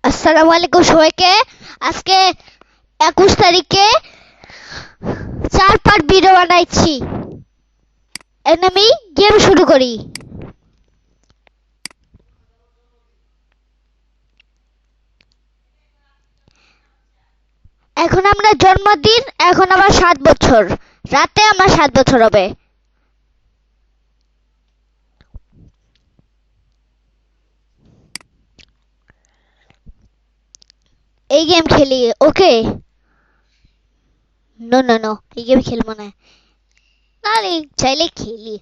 আসসালামু আলাইকুম সবাইকে। আজকে 21 তারিখে 4 পার্ট ভিডিও বানাইছি। এখন আমি গেম শুরু করি। এখন আমরা জন্মদিন, এখন আমার 7 বছর। রাতে আমার 7 বছর হবে। এই গেম খেলি, ওকে? নো নো নো, এই গেম খেলবো না। না রে, চাইলে খেলি।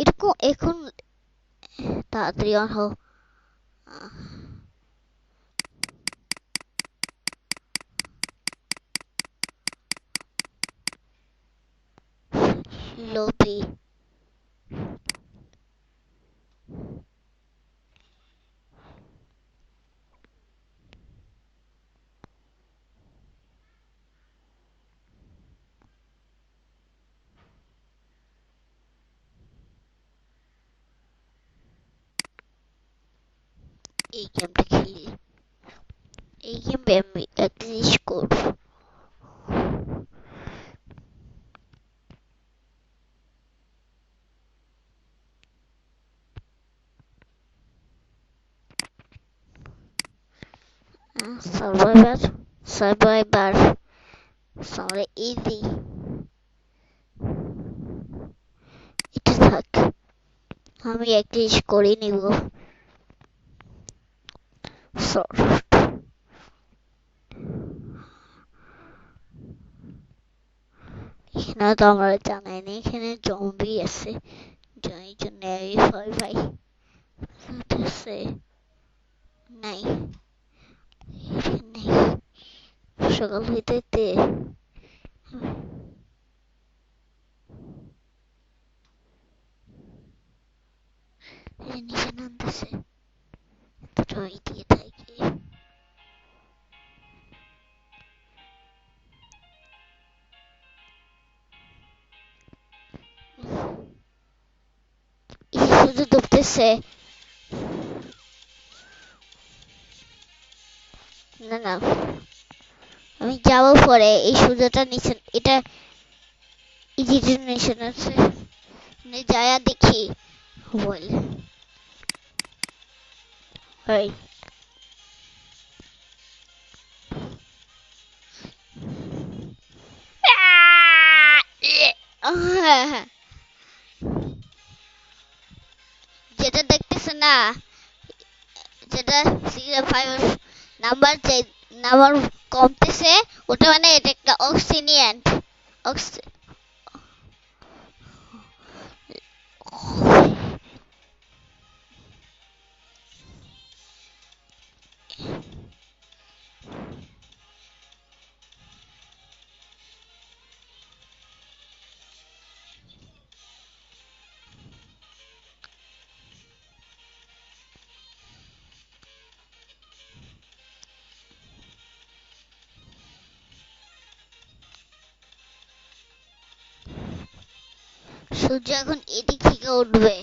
এরকম এখন তাড়াতাড়ি অন হও। লবি এই গেমটা খেলি। এই গেমে আমি একটা জিনিস করবো। সার্ভাইভার সার্ভাইভার সামনে ইজি। এটা থাক, আমি একটা জিনিস করে নিব। এখানে তো আমার জানাই নেই, এখানে জম্বি আছে, যাই জন্য আমি ভয় পাই। আছে নাই, নেই। সকাল হইতে নিচে নামতেছে, এতটাই দিয়ে থাকি। শুধু ডুবতেছে। না না, আমি যাবো পরে। এই সূর্যটা নিচে, এটা ইজিটের নিচে আছে, যায়া দেখি বল। ওই যেটা দেখতেছে না, যেটা 5 নাম্বার নাম্বার কমতেছে, ওটা মানে এটা একটা অক্সিনিয়ান। সূর্য এখন এদিক থেকে উঠবে।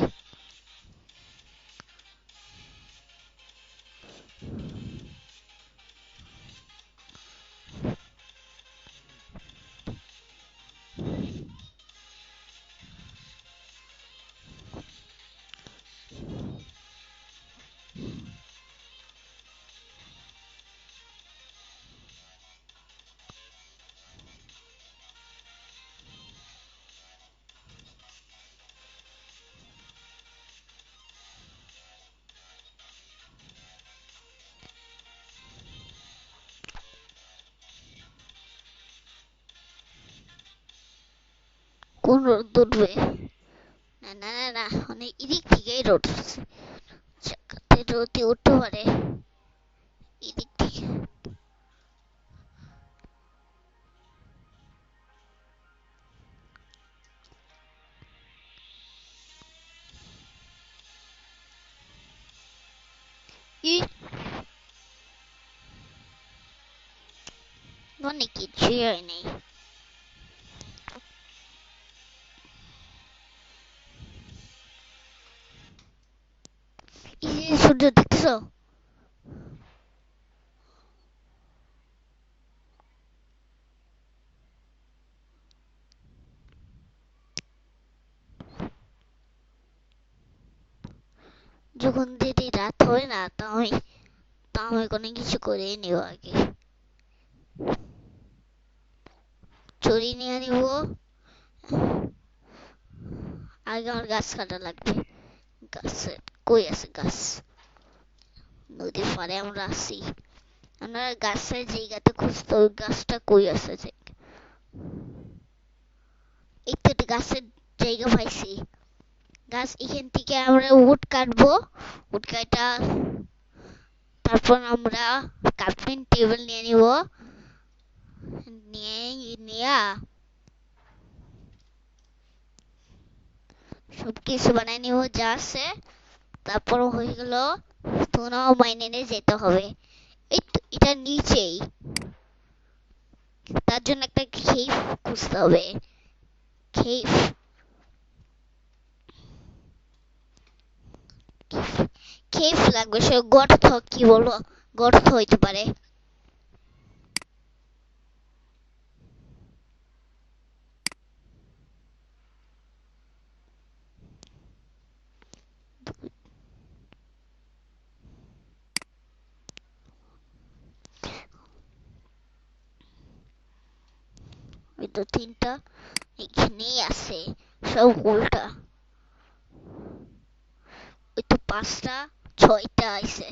কোন রোদ উঠবে? না না না না, অনেক এদিক থেকেই রোদ উঠছে। রোদে উঠতে পারে এদিক থেকে। ই কিছুই হয়নি। এই যে সূর্য দেখতেছো? যখন যদি রাত হয় না, তা আমি কোনো কিছু করে নিব আগে। ছুরি নিয়ে নিব। আগে আমার গাছ কাটা লাগবে। গাছে কই আছে গাছ? নদীর পাড়ে আমরা আছি। আমরা গাছের জায়গাতে খুঁজতে, ওই গাছটা কই আছে যে? এই তো একটা গাছের জায়গা পাইছি। গাছ এখান থেকে আমরা উড কাটবো। উড কাটা তারপর আমরা কার্পেন টেবিল নিয়ে নিব। নিয়ে সবকিছু বানাই নিব যা আছে। তারপর হয়ে গেল, তোনাও মাইনে যেতে হবে। এই তো এটা নিচেই, তার জন্য একটা কেভ খুঁজতে হবে। কেভ কেভ লাগবে, সে গর্ত, কি বলবো, গর্ত হইতে পারে। ওই তো তিনটা এখানেই আছে, সব উল্টা। ওই তো পাঁচটা, ছয়টা আছে।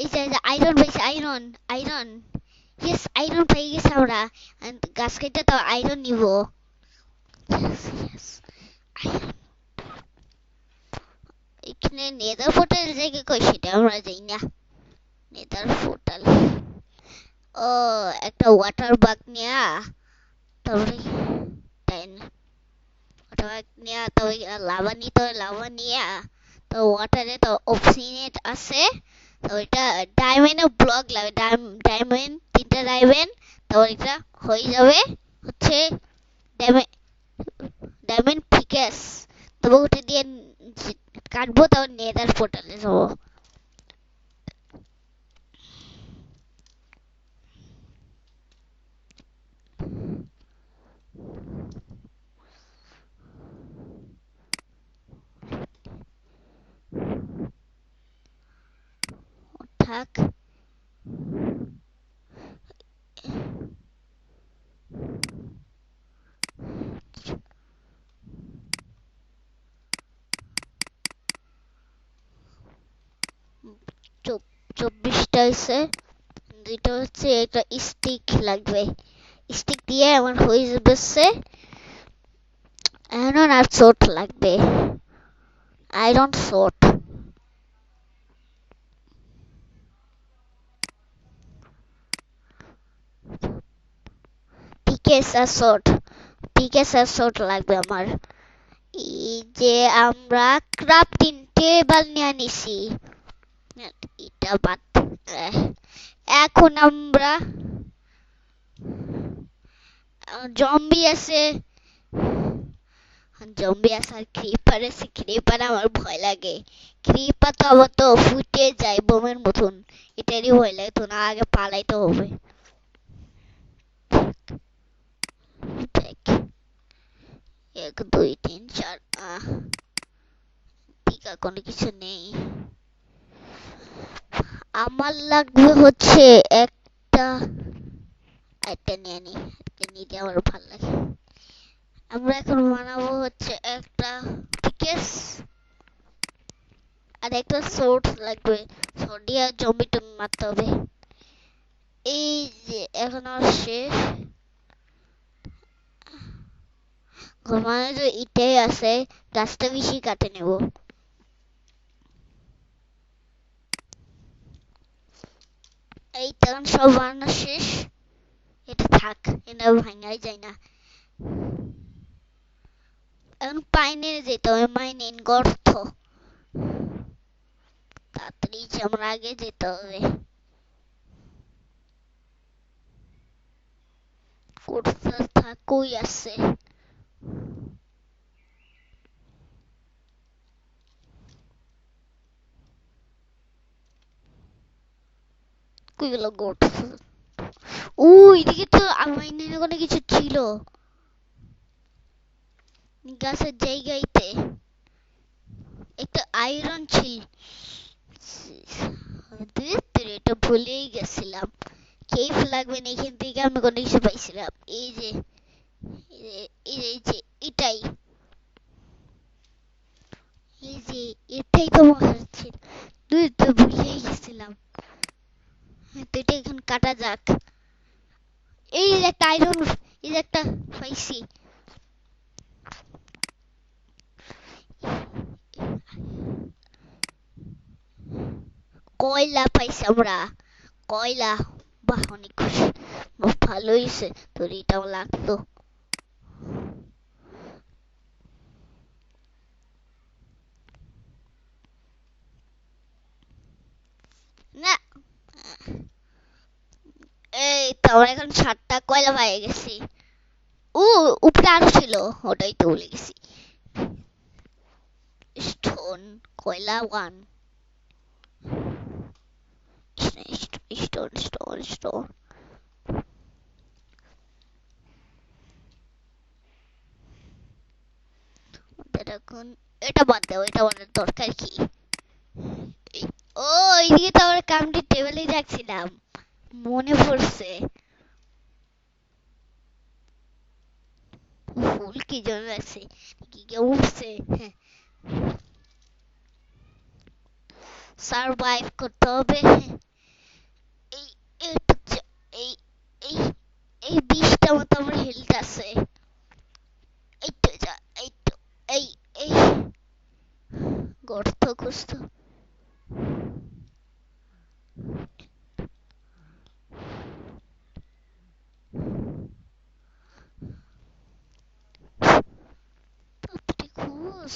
এই যে আয়রন পাইছে, আয়রন আয়রন। ইয়েস, আয়রন পেয়ে গেছে আমরা। And গাছ কেটে তো আয়রন নিব। Yes, yes, iron। এখানে নেদার পোর্টাল জায়গা কই সেটা আমরা যাই না। নেদার পোর্টাল, ও একটা ওয়াটার বাগ নিয়া, তারপরে তাই না, ওয়াটার বাগ নিয়া তো লাভা নিতে হয়, লাভা নিয়া তো ওয়াটারে তো অক্সিজেন আছে। তো এটা ডায়মন্ড ব্লক লাগে, ডায়মন্ড তিনটা ডায়মন্ড, তারপর এটা হয়ে যাবে হচ্ছে ডায়মন্ড পিকেস। তবে ওটা দিয়ে কাটবো, তারপর নেদার পোর্টালে যাবো। থাক, 24টা হয়েছে। দুইটা হচ্ছে, একটা স্টিক লাগবে। স্টিক দিয়ে আমার হয়ে যাবে। এখন আর শর্ট লাগবে, আয়রন শর্ট। পিকেস আর শর্ট, পিকেস আর শর্ট লাগবে আমার। এই যে আমরা ক্রাফটিং টেবিল নিয়ে নিছি, এটা বাদ। আহ, এখন আমরা জম্বি আছে, জম্বি আছে আর ক্রিপার আছে। ক্রিপার আমার ভয় লাগে। ক্রিপার তো আবার তো ফুটে যায় বোমের মতন, এটারই ভয় লাগে। তো না, আগে পালাইতে হবে। দেখ, 1 2 3 4, টিকা কোনো কিছু নেই। আমার লাগবে হচ্ছে একটা, একটা নিয়ে নি, একটা নিতে আমার ভালো লাগে। আমরা এখন বানাবো হচ্ছে একটা পিকেস আর একটা সোর্ড লাগবে। সোর্ড দিয়ে জম্বি টম্বি মারতে হবে। এই যে এখন আর শেষ, ঘুমানো তো ইটাই আছে, গাছটা বেশি কাটে নেব। এই তখন সব বানানো শেষ। এটা থাক, এটা ভাঙাই যায় না। এখন পাইনে যেতে হবে, মাইনিং গর্ত। তাড়াতাড়ি যে আমরা আগে যেতে হবে। করতে থাকুই আছে। কই গেল গোট? ও এদিকে তো আমার ওখানে কিছু ছিল গাছের জায়গাইতে, একটা আয়রন ছিল। এটা ভুলেই গেছিলাম। কেভ লাগবে না, এখান থেকে আমি কোনো কিছু পাইছিলাম। এই যে এটাই, এই যে এটাই তো মনে হচ্ছে। তুই তো ভুলেই গেছিলাম। তো এটা এখন কাটা যাক। এই যে একটা আয়রন, এই যে একটা পাইছি। কয়লা পাইছি আমরা, কয়লা। বাহ, অনেক খুশি। ভালো হয়েছে, তোর এটাও লাগতো না। এই তো আমার এখন 7টা কয়লা পেয়ে গেছি। ও উপরে আরো ছিল, ওটাই তো ভুলে গেছি। স্টোন, কয়লা 1। Stone stone stone. এখন এটা বাদ দাও, এটা আমাদের দরকার কি? ও এইদিকে তো আমরা কামটি টেবিলে যাচ্ছিলাম, মনে পড়ছে। ফুল কি জন্য আছে, কি কেউ উঠছে? সারভাইভ করতে হবে। এই এই এই এই 20টা মতো আমার হেলথ আছে। এই তো যা, এই তো, এই এই গর্ত খুঁজতো। তাড়াতাড়ি খুঁজ।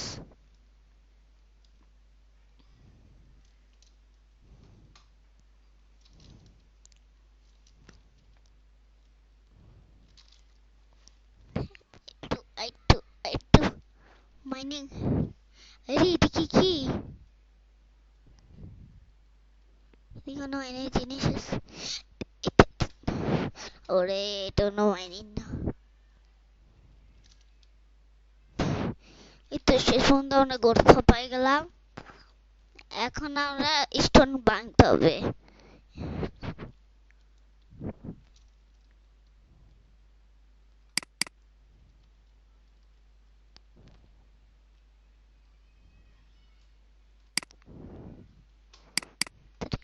এই তো, এই তো মাইনিং। আরে এদিকে কি, এদিকে কোনো মাইনের জিনিস আছে? ওরে এটা কোনো মাইনিং না। এই তো শেষ পর্যন্ত আমরা গর্ত পাই গেলাম। এখন আমরা স্টোন ভাঙতে হবে।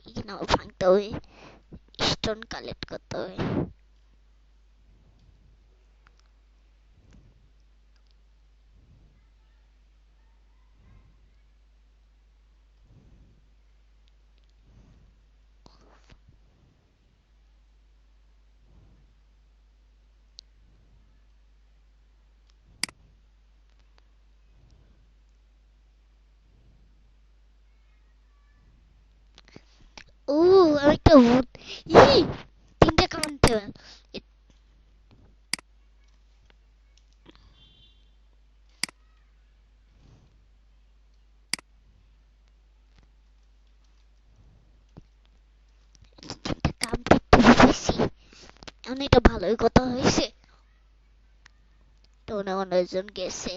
এখানে আবার ভাঙতে হবে, স্টোন কালেক্ট করতে হবে। ও আমি একটা ভূত। ই 3টা কামান টেবিল। কমপ্লিট হয়েছি, এখন এটা ভালোই কথা হয়েছে। তো অনেকজন গেছে,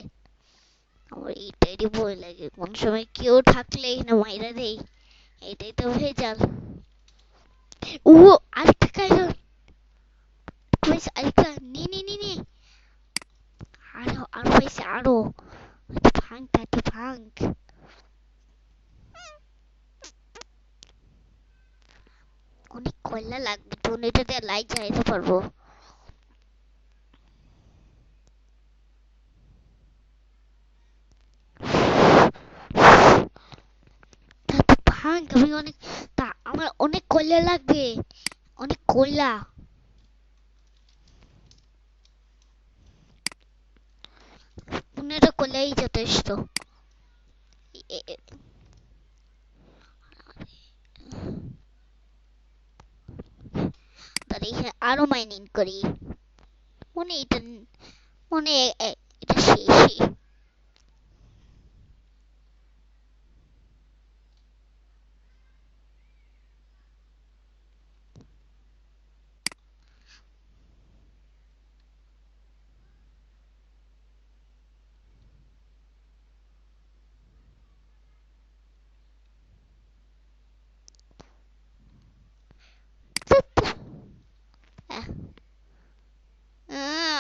আমার এইটারই ভয় লাগে, কোন সময় কেউ থাকলে এখানে মাইরা দেই, এটাই তো ভেজাল। ও আরেকটা কাইরন পাইছে, আরেকটা নি নি নি নি, আরো আরো পাইছে আরো। ভাঙ তাতে ভাঙ। অনেক কয়লা লাগবে তো, এটা দিয়ে লাইট জ্বালাতে পারবো। তাতে ভাঙ, আমি অনেক, তা আমার অনেক কয়লা লাগবে, অনেক কয়লা। 15 কয়লাই যথেষ্ট। এ- এ- তাহলে এখানে আরো মাইনিং করি। মনে এটা মনে এটা শেষই।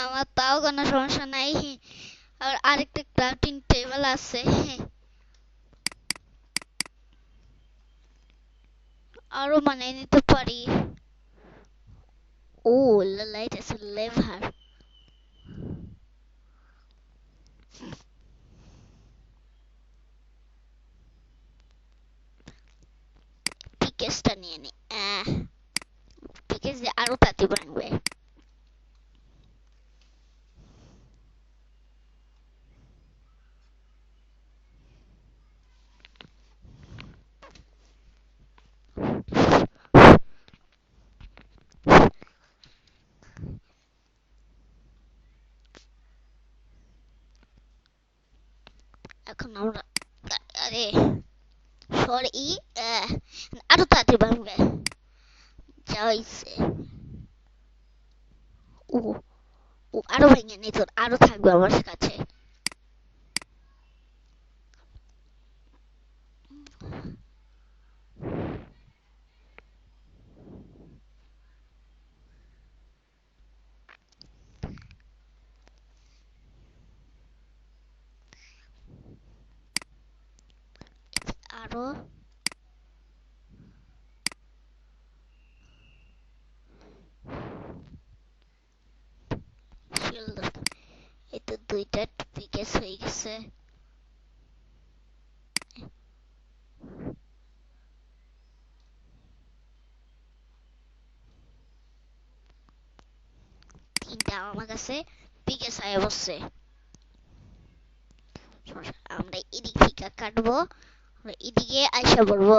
আমার তাও কোনো সমস্যা নাই। আর আরেকটা ক্রাফটিং টেবিল আছে। আরো বানিয়ে নিতে পারি। ও লাইট আছে লেভার। পিকেসটা নিয়ে নি। পিকেস দিয়ে আরো তাড়াতাড়ি ভাঙবে। এখন আমরা আরে সরি আরো তাড়াতাড়ি ভাঙবে। যা হইছে। ও ও আরো ভেঙে নিত, আরো থাকবে আমার কাছে। আরো শিল্ড। এই তো দুইটা পিকেস হয়ে গেছে। তিনটা আমার কাছে পিকেস আয় বসছে। আমরা এদিক থেকে কাটবো, আমরা এদিকে আইসা পড়বো।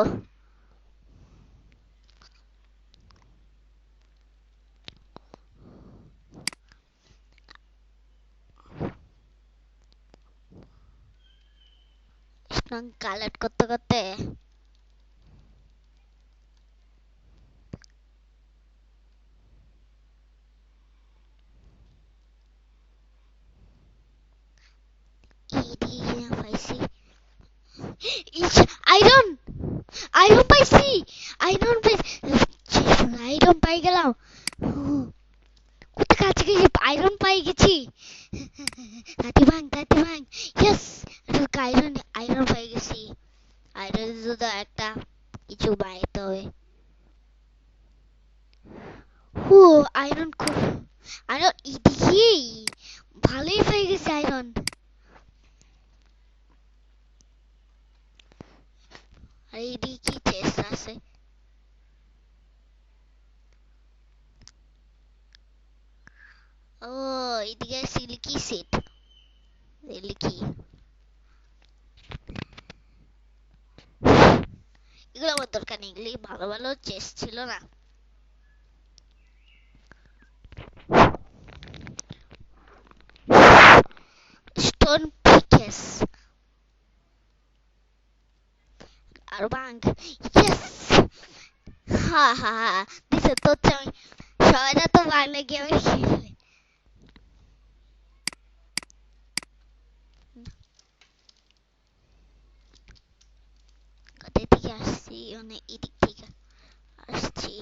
কালেক্ট করতে করতে এদিকে পাইছি। ইস আয়রন, আয়রন পাইছি, আয়রন পাইছি, আয়রন পাই গেলাম। কোথা কাছে গেছি, আয়রন পাই গেছি। তাতি ভাঙ ইয়েস। আয়রন আয়রন পাই গেছি। আয়রন শুধু একটা কিছু বানাইতে হবে। ও আয়রন খুব, আয়রন এদিকেই ভালোই পাই গেছে আয়রন। আর এদিকে কি চেস্ট আছে। ও এদিকে সিল্কি সিট, সিল্কি এগুলো আমার দরকার নেই, এগুলি ভালো ভালো চেস্ট ছিল না। স্টোন পিকেস আর ভাঙ ইয়েস। হা হা হা দিছে তো সবাইটা তো ভাঙলে গেমে খেলে। কোথায় থেকে আসছি, অনেক এদিক থেকে আসছি।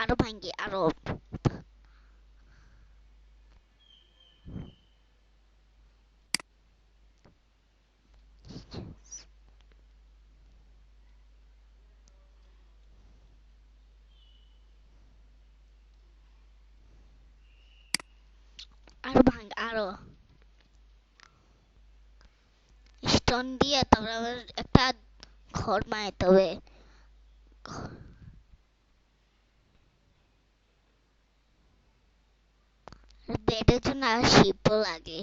আরো ভাঙ্গি আরো। আরো ভাঙ আরো। স্টোন দিয়ে তারপর আবার একটা ঘর বানাইতে হবে। বেডের জন্য আর শিপও লাগে।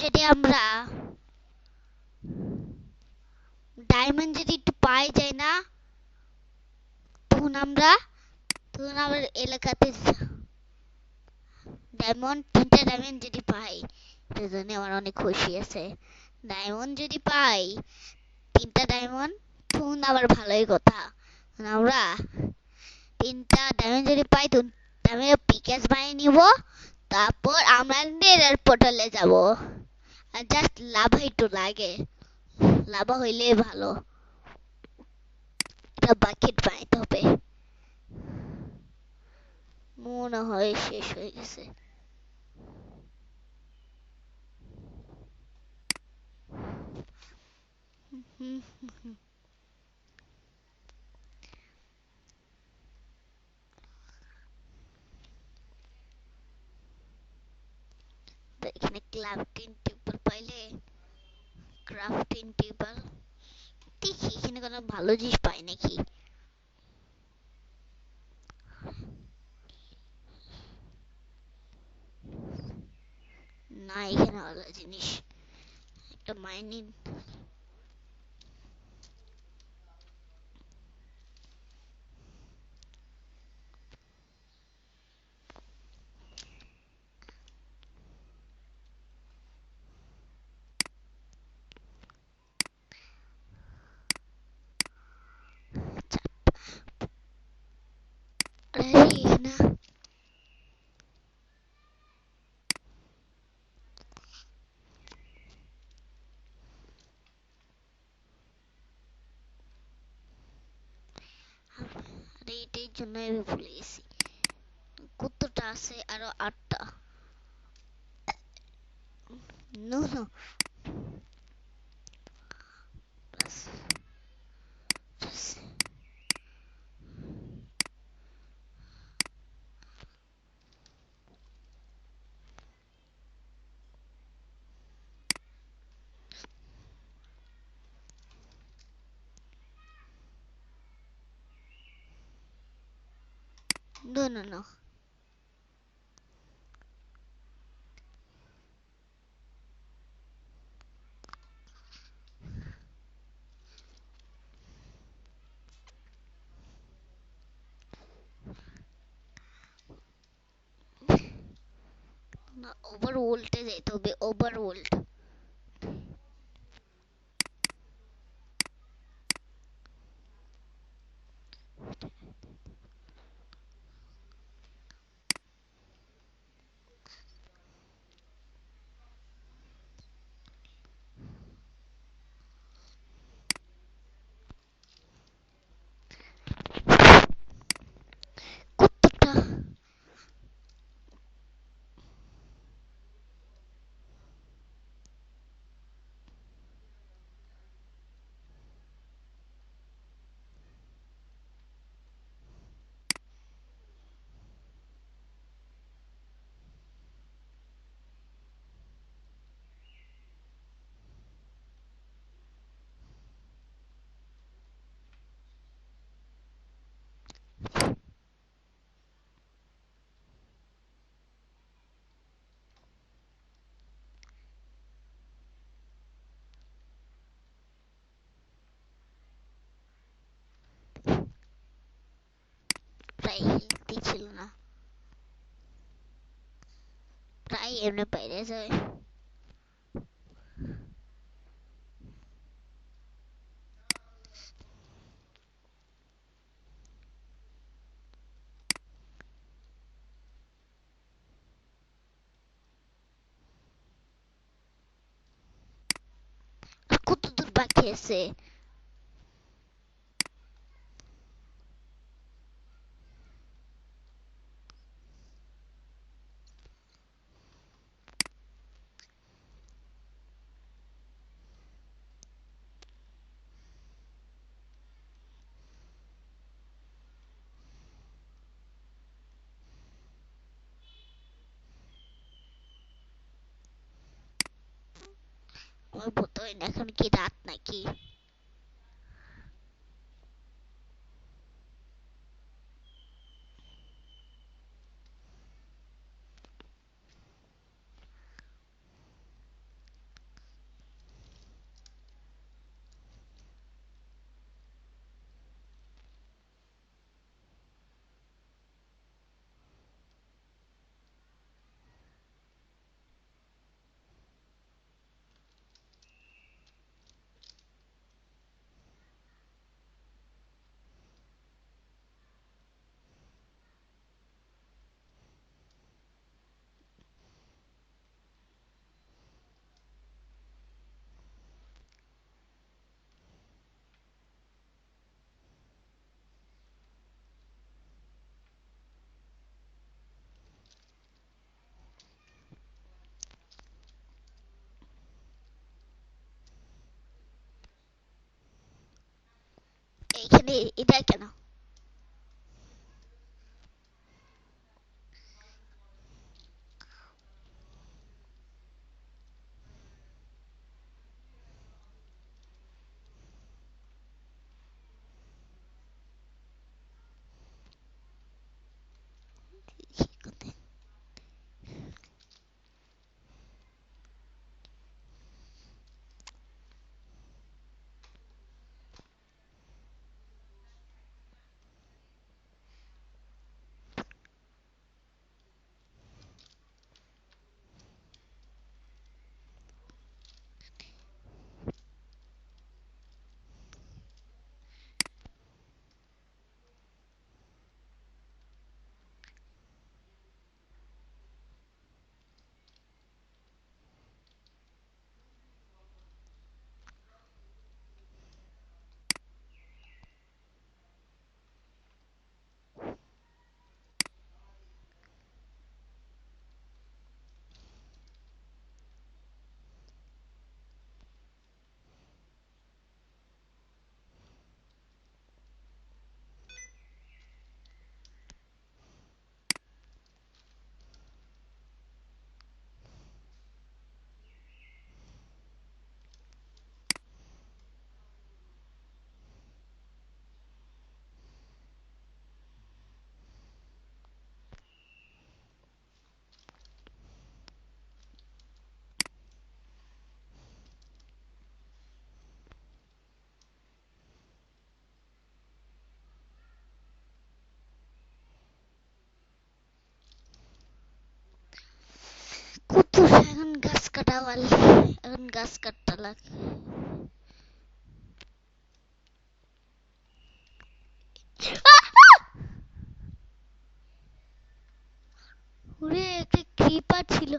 যদি আমরা ডায়মন্ড যদি একটু পাই যায় না, তখন আমরা এলাকাতে তিনটা ডায়মন্ড যদি পাই, সেজন্য আমার অনেক খুশি আছে। ডায়মন্ড যদি পাই, তিনটা ডায়মন্ড, তখন আবার ভালোই কথা। আমরা তিনটা ডায়মন্ড যদি পাই, তখন আমি পিকেস বানিয়ে নিব। তারপর আমরা নেদার পোর্টালে যাব। আর জাস্ট লাভা একটু লাগে, লাভা হইলে ভালো। একটা বাকেট বানাইতে হবে। মনে হয় শেষ হয়ে গেছে। তো এখানে ক্রাফটিং টেবিল পাইলে, ক্রাফটিং টেবিল দেখি এখানে কোনো ভালো জিনিস পাই নাকি। না, এখানে ভালো জিনিস একটা মাইনিং। এখানে আরে এটার জন্য আমি ভুলে গেছি কতটা আছে, আরো 8টা। No no, plus no no no. না, ওভার ভোল্টে যেতে হবে, ওভার ভোল্ট। কতটা প্রায় হেলদি ছিল না, প্রায় এমনি বাইরে যায়। আর কত দূর বাকি আছে? আমার বোধ হয় না, এখন কি রাত নাকি? এটা কেন? কত এখন গাছ কাটা বাল, এখন গাছ কাটতে লাগে। ওরে একটা ক্রিপার ছিল।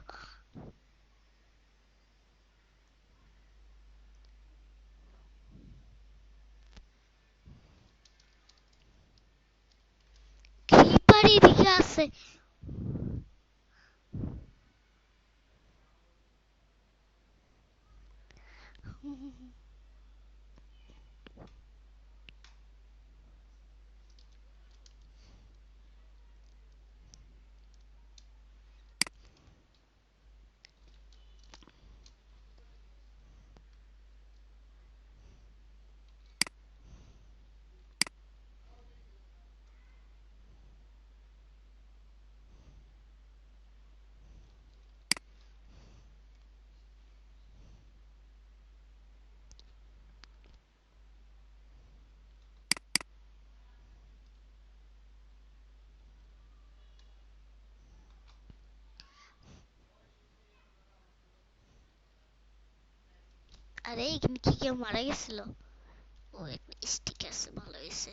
ক্রিপার এদিকে আছে। আরে এখানে কি কেউ মারা গেছিল? ও একটা স্টিক আছে, ভালো হয়েছে।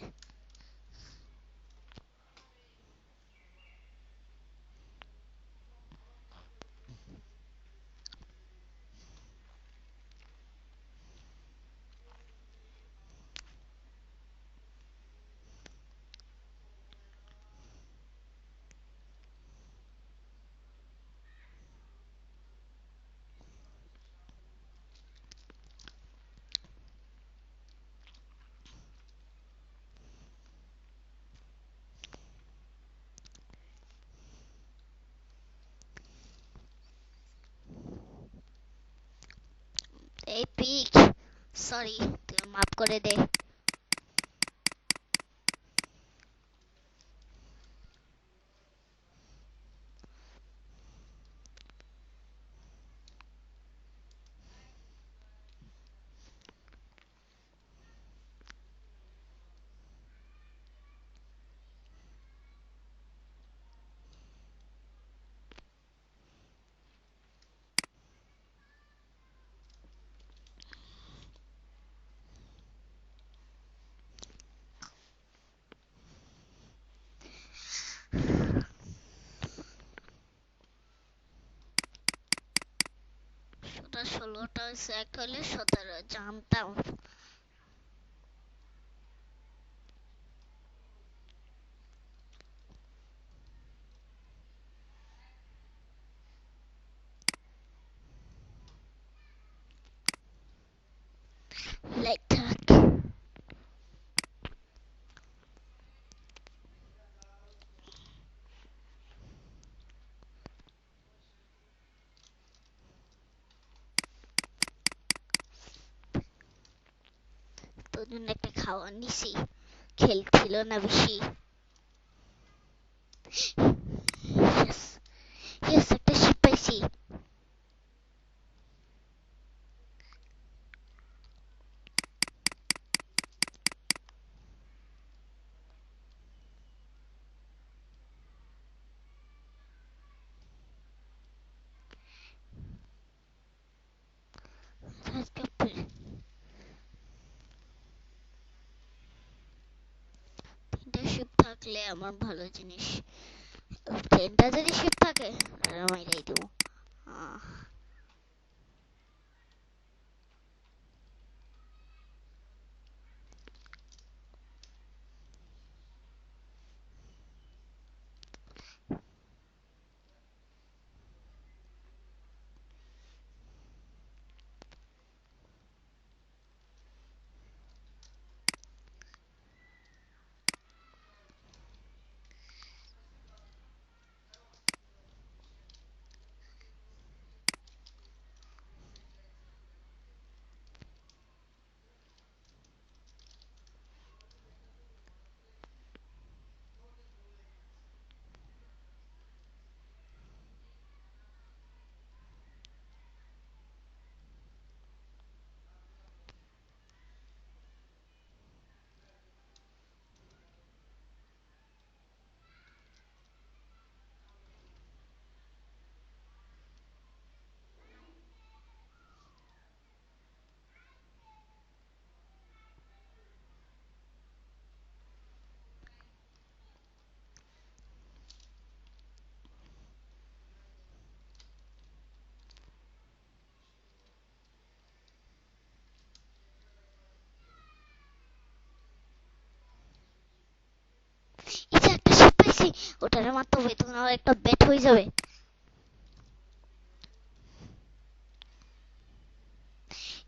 এই পিক, সরি, তুই মাফ করে দে। ওটা 16টা হয়েছে, একটা হলে 17, জানতাম। লাইট থাক। ওর জন্য একটা খাওয়া নিছি, খেলছিল না বেশি। ইয়েস, ইয়েস, একটা শিপ পাইছি। তিনটা শিপ থাকলে আমার ভালো জিনিস। তিনটা যদি শিপ থাকে মাইরাই দেবো। আহ, এই যে একটা শিপ পাইছি, ওটারে মারতে হবে, তখন আমার একটা ব্যাট হয়ে যাবে।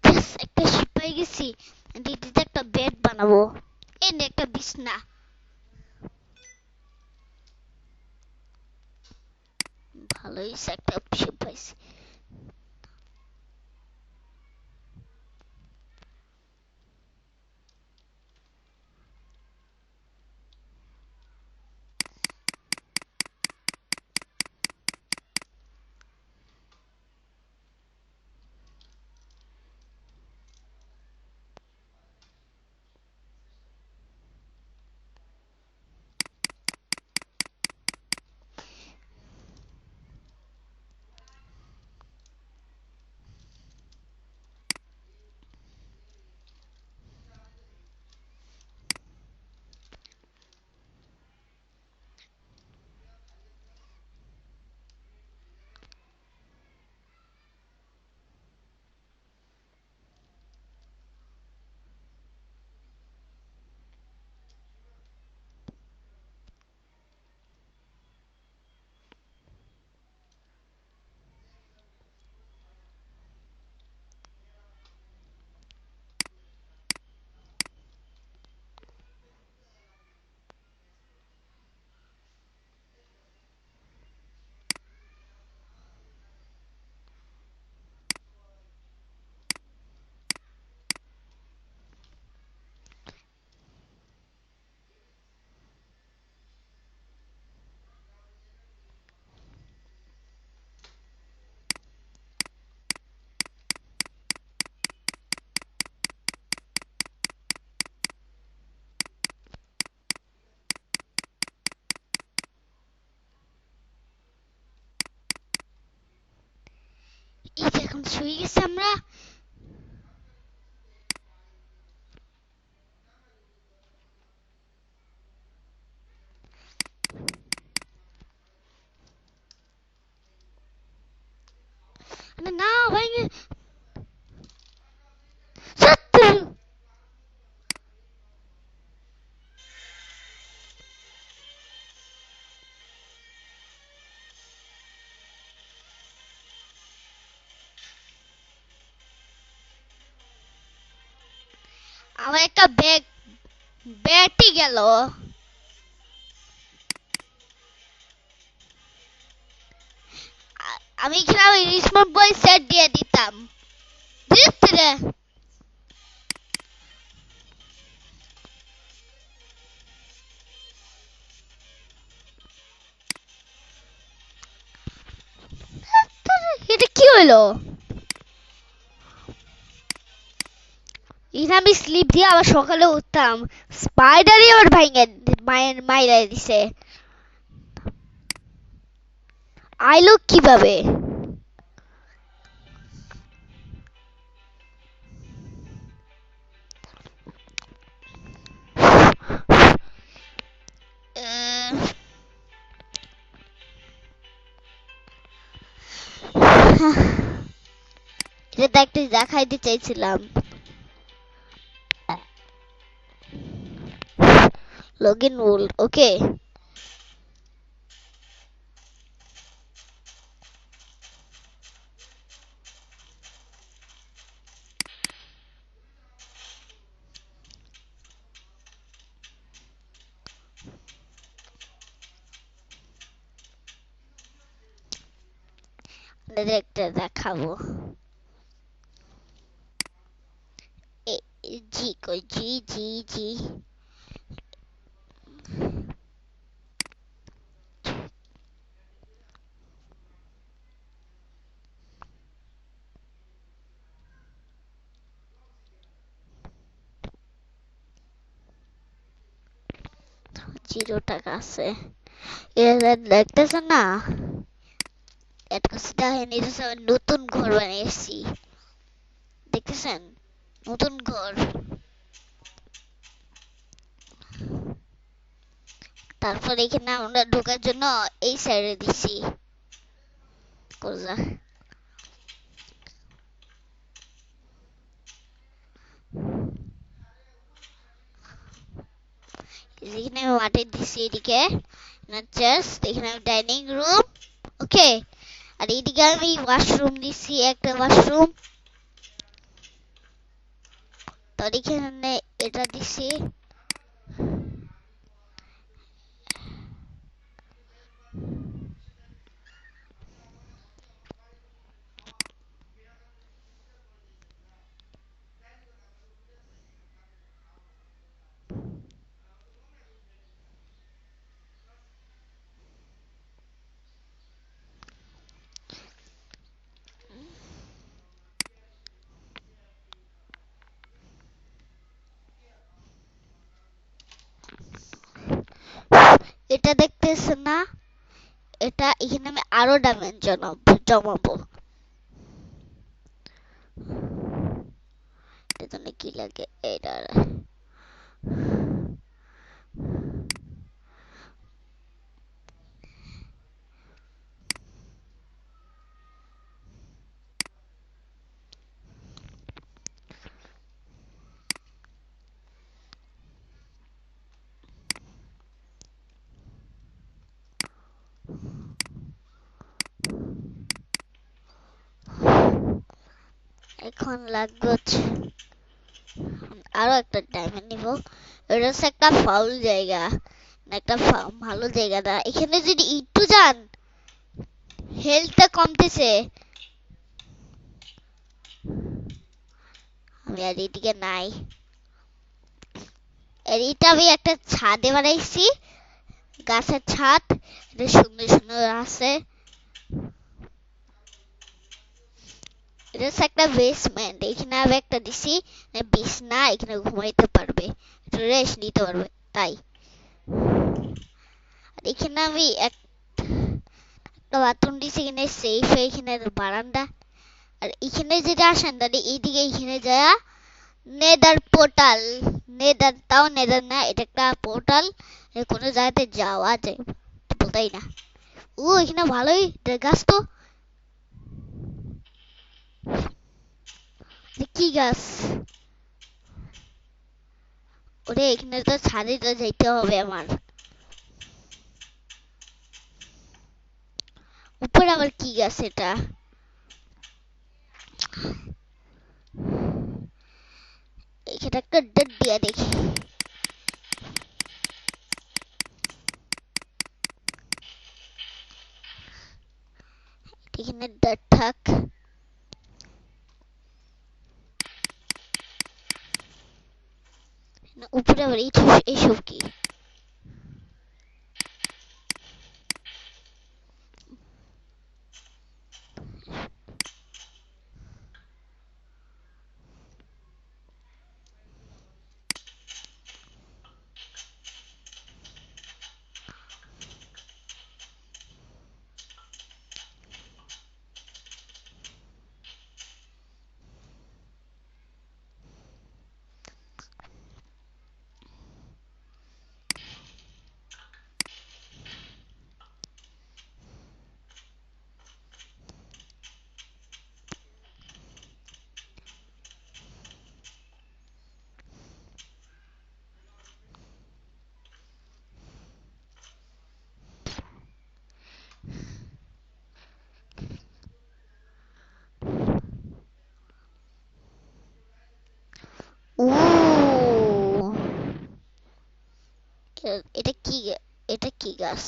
Yes, একটা শিপ পেয়ে গেছি। দিদিতে একটা বেড বানাবো। এনে একটা বিছনা। ভালোই একটা শিপ পাইছি। এই যে এখন শুয়ে গেছি আমরা। না ভাই, সত্যি আমার একটা ব্যাটই গেল। আমি খেলাম রিসমোট বই সেট দিয়ে দিতাম। ধীরে ধীরে হইলো? এখানে আমি স্লিপ দিয়ে আবার সকালে উঠতাম, স্পাইডারই আবার ভাইঙে মায়ের মাইরা দিছে। আইলো কিভাবে? এটা একটা দেখাইতে চাইছিলাম। লগইন রুল, ওকে। একটা দেখাবো। জি কই জি জি জি। 0 টাকা আছে। এটা দেখতেছে না? এটা দেখেন, এটা নতুন ঘর বানিয়েছি, দেখতেছেন? নতুন ঘর। তারপর এখানে আমরা ঢোকার জন্য এই সাইডে দিছি কোজা। এখানে আমি মাটি দিছি এদিকে চেস্ট, এখানে ডাইনিং রুম, ওকে। আর এইদিকে আমি ওয়াশরুম দিছি, একটা ওয়াশরুম। তার এখানে এটা দিছি। এটা দেখতেছেন না? এটা এখানে আমি আরো ডাইমেনশন জমাবো। এজন্য কি লাগে এটা? এখন লাগবে আরো একটা ডায়মন্ড নিব। এটা হচ্ছে একটা ফাউল জায়গা, একটা ভালো জায়গা না। এখানে যদি একটু যান, হেলথটা কমতেছে। আমি আর এদিকে নাই। এটা আমি একটা ছাদে বানাইছি, গাছের ছাদ। এটা সুন্দর সুন্দর আছে। এটা হচ্ছে একটা বেসমেন্ট, এখানে আমি একটা দিছি বিছনা, এখানে ঘুমাইতে পারবে, একটু রেস্ট নিতে পারবে তাই। আর এখানে আমি একটা বাথরুম দিছি, এখানে সেফ, এখানে বারান্দা। আর এখানে যেটা আসেন তাহলে এইদিকে এখানে যায় নেদার পোর্টাল। নেদার, তাও নেদার না, এটা একটা পোর্টাল, কোনো জায়গাতে যাওয়া যায় বলতাই না। ও এখানে ভালোই গাছ তো। কি গাছ ওরে? এখানে তো ছাদে তো যাইতে হবে আমার। উপরে আবার কি গাছ এটা? এখানে একটা ডট দিয়া দেখি। এখানে ডট থাক। উপরে আবার এইসব কি? গাছ।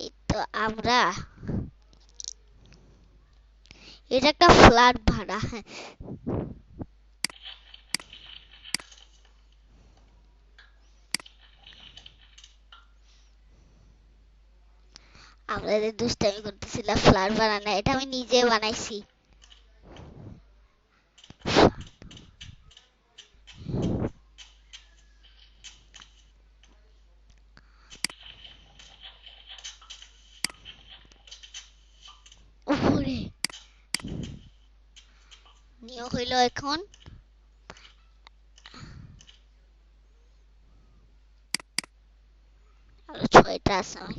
এই তো আমরা, এটা একটা ফ্ল্যাট ভাড়া। হ্যাঁ, আমরা যে দুষ্টামি করতেছিলাম ফ্ল্যাট বানানো, এটা আমি নিজে বানাইছি। উপরে নিয়ে হইলো এখন আরো 6টা আছে আমার।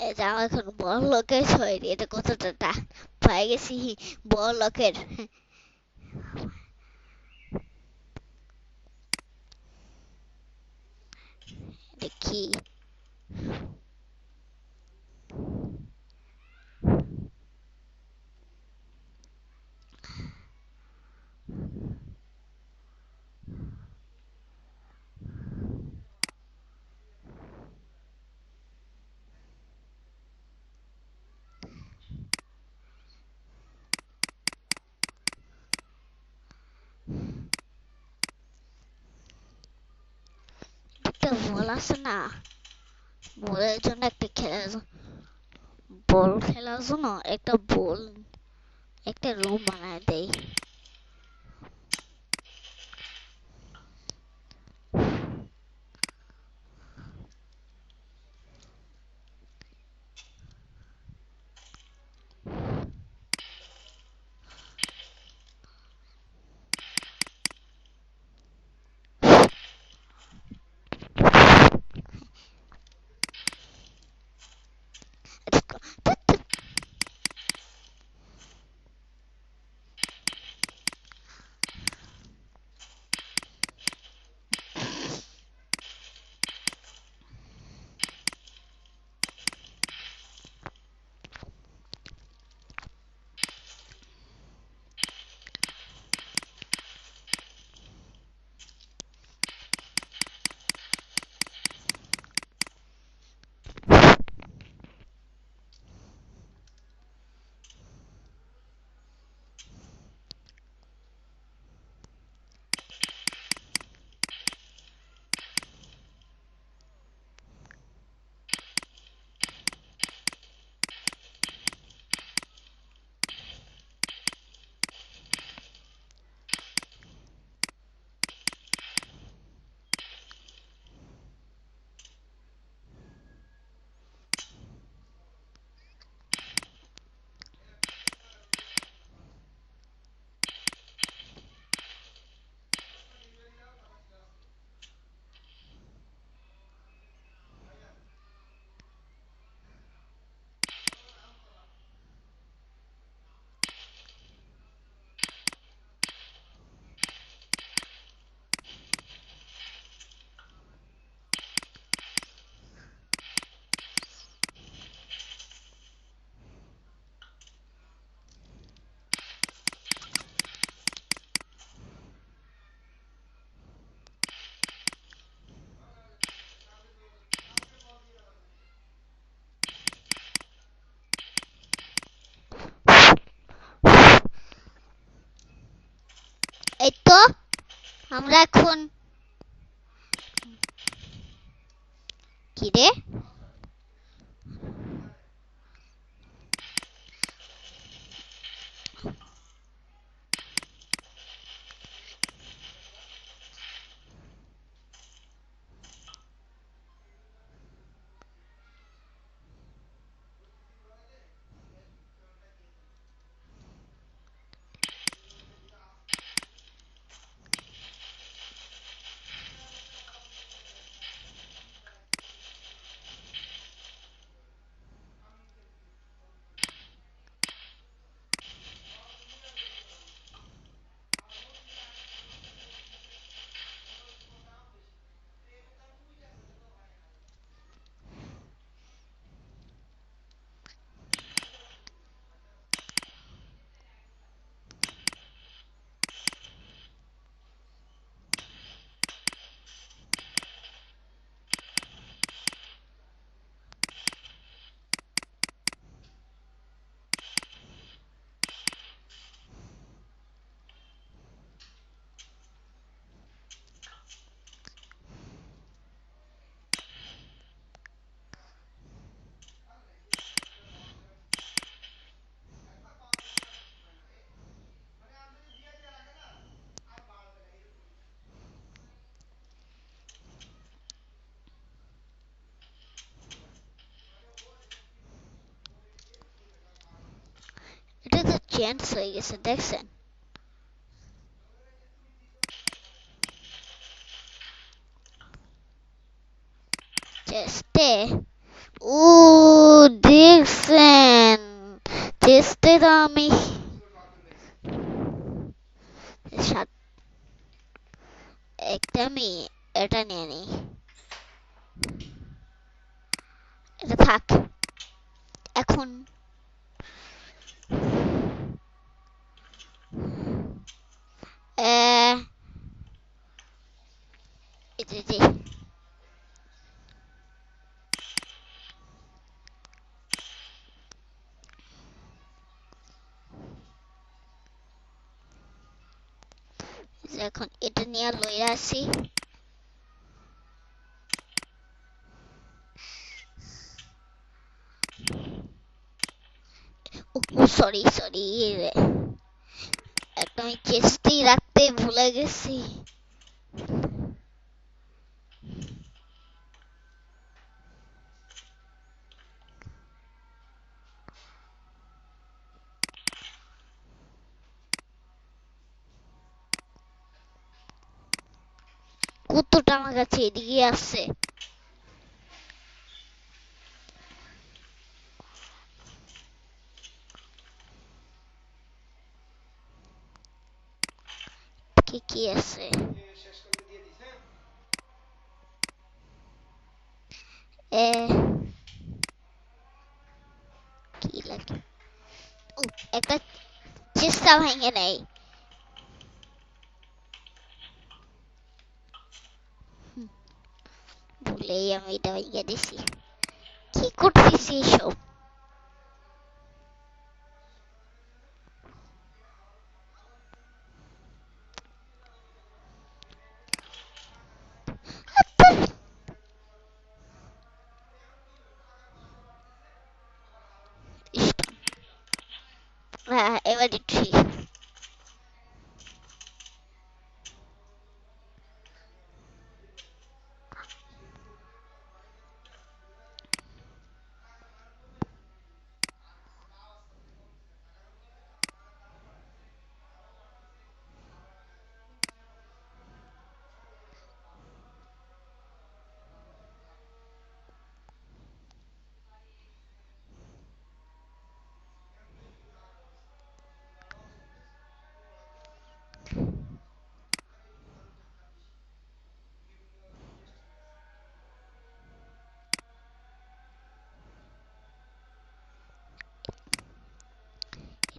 এই যে আমার এখন বড় লোকের হয়নি, এটা কতটা পাই গেছি বড় লোকের। দেখি একটা বল আছে না, বলের জন্য একটা খেলার বল খেলার জন্য একটা বল, একটা রুম বানায় দেই। চেঞ্জ হয়ে গেছে দেখছেন চেস্টে ও দেখছেন চেস্টে তো আমি সাত একটা আমি এটা নিয়ে নিই এটা থাক এখন জি জি এখন এটা নিয়ে লইয়া আসি সরি সরি একটা আমি চেস্টেই রাখতে ভুলে গেছি কুত্তটা আমার কাছে এদিকে আসছে কি কি আছে এ কি লাগে ও একটা চেষ্টা ভেঙে নেই ভুলেই আমি এটা ভেঙে দিছি কি করতেছি এসব হ্যাঁ এবার ঠিক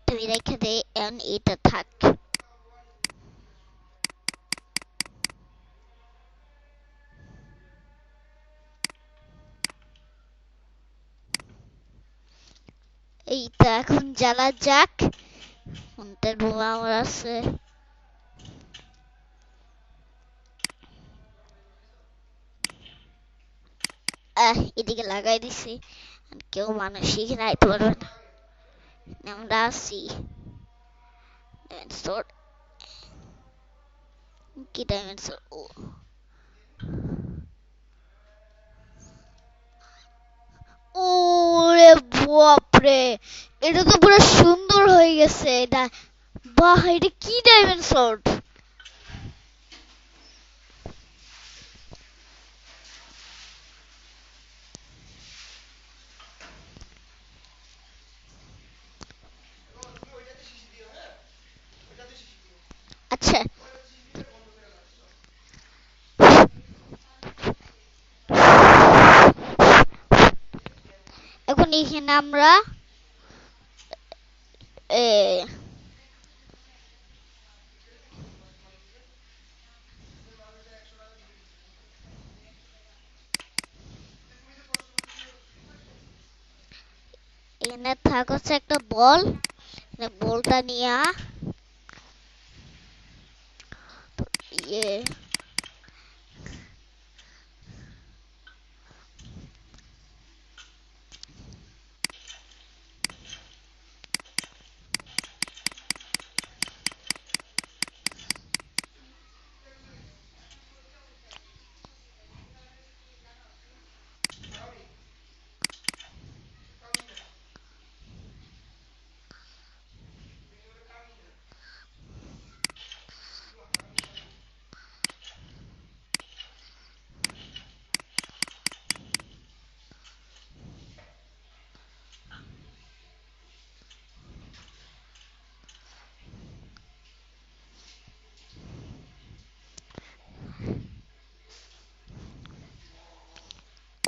তুমি রেখে দে এখন এটা থাক এইটা এখন জ্বালা যাক কোনটা রুম আমার আছে এদিকে লাগাই দিছি কেউ মানুষ এখানে আইতে পারবে না আমরা আসি কি ডায়মন্ড ও ওরে বাপরে এটা তো পুরো সুন্দর হয়ে গেছে এটা বাহ এটা কি ডায়মন্ড শর্ট আচ্ছা এখন এখানে আমরা এ, এখানে থাক হচ্ছে একটা বল বলটা নিয়ে ইয়ে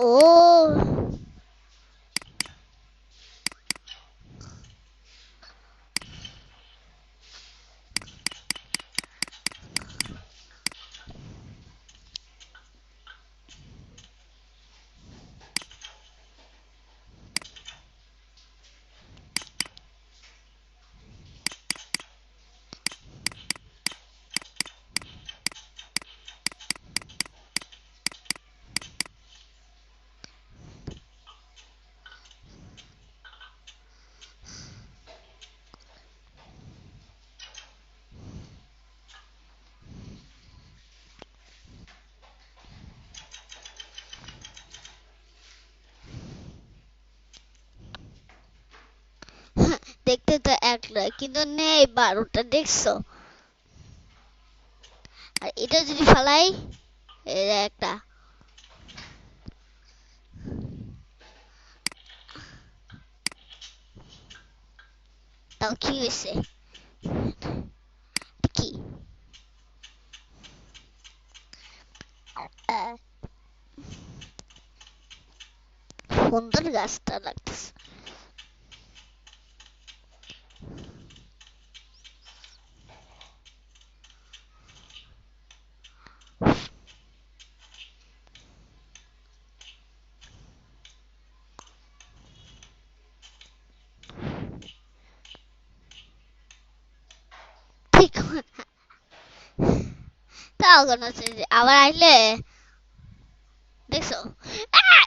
ও দেখতে তো একটা কিন্তু নেই 12টা দেখছো আর এটা যদি ফালাই এটা একটা তাও কি হয়েছে কি আহ, সুন্দর গাছটা লাগতেছে ঠিক তাও কোনো আবার আইলে দেখছো আহ!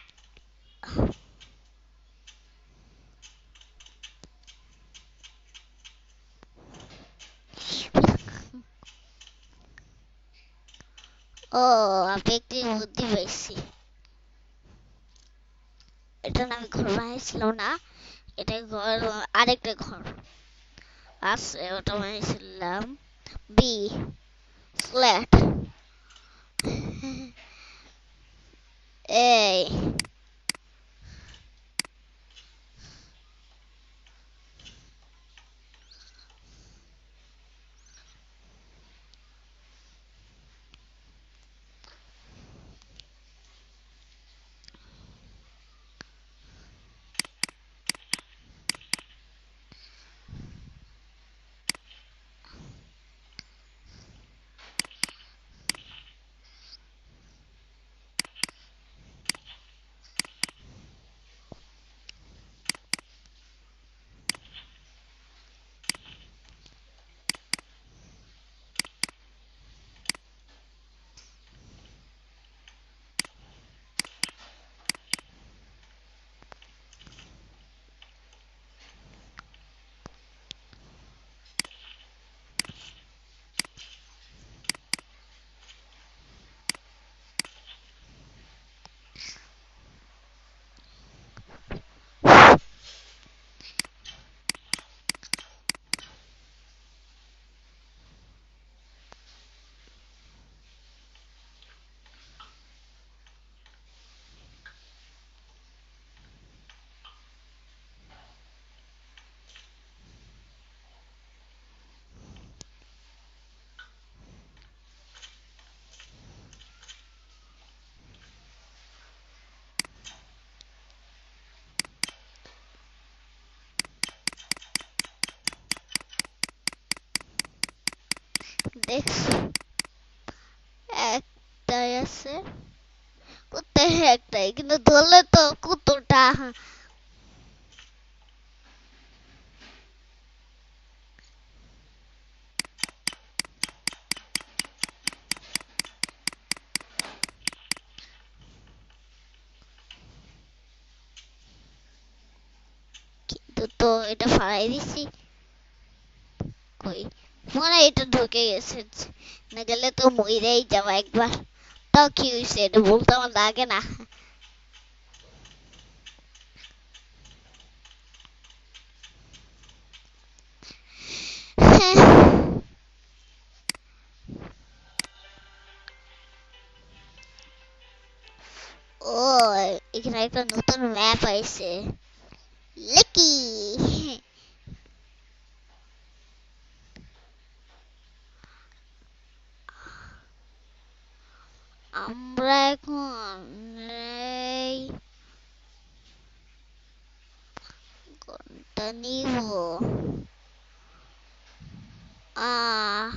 ও আমি একটি বুদ্ধি পেয়েছি এটা না আমি ঘর বানিয়েছিলাম না এটা ঘর আরেকটা ঘর আছে ওটা বানিয়েছিলাম বি ফ্ল্যাট এই দেখছো একটাই আছে কোথায় একটাই কিন্তু ধরলে তো কতটা কিন্তু তো এটা ফালাই দিছি কই মনে হয় এটা ঢুকে গেছে না গেলে তো মইরাই যাবো একবার তাও কি হয়েছে এটা বলতে আমার লাগে না ও এখানে একটা নতুন ম্যাপ আইছে লাকি আমরা এখন এই তা নিব। আহ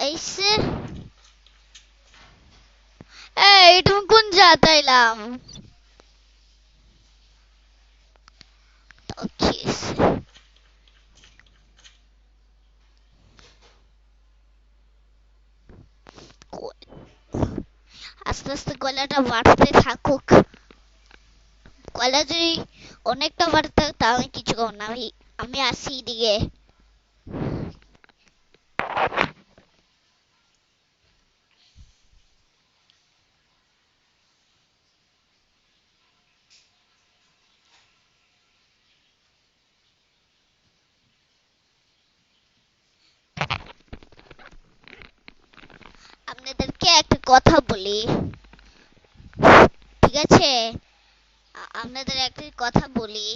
এইসে এই তুমি কোন জায়গায় এলাম? কি আস্তে আস্তে গলাটা বাড়তে থাকুক। গলা যদি অনেকটা বাড়তে থাকে তাহলে কিছু কর না, আমি আসি এদিকে। আপনাদেরকে একটা কথা বলি, ঠিক আছে? আপনাদের একটা কথা বলি।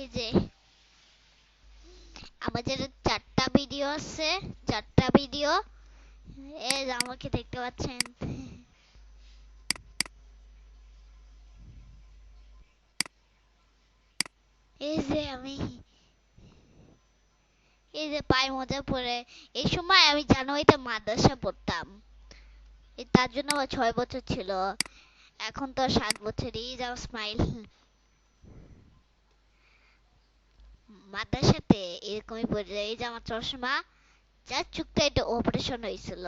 এই যে আমাদের 4টা ভিডিও আছে, 4টা ভিডিও। এই যে আমাকে দেখতে পাচ্ছেন। এই যে আমি, এই যে পায়ে মোজা পরে। এই সময় আমি জানুয়ারিতে মাদ্রাসা পড়তাম, তার জন্য আমার 6 বছর ছিল। এখন তো 7 বছর। এই যে আমার স্মাইল। মাদ্রাসাতে এরকমই পড়ে যায়। এই যে আমার চশমা, যার চোখটা একটু অপারেশন হয়েছিল।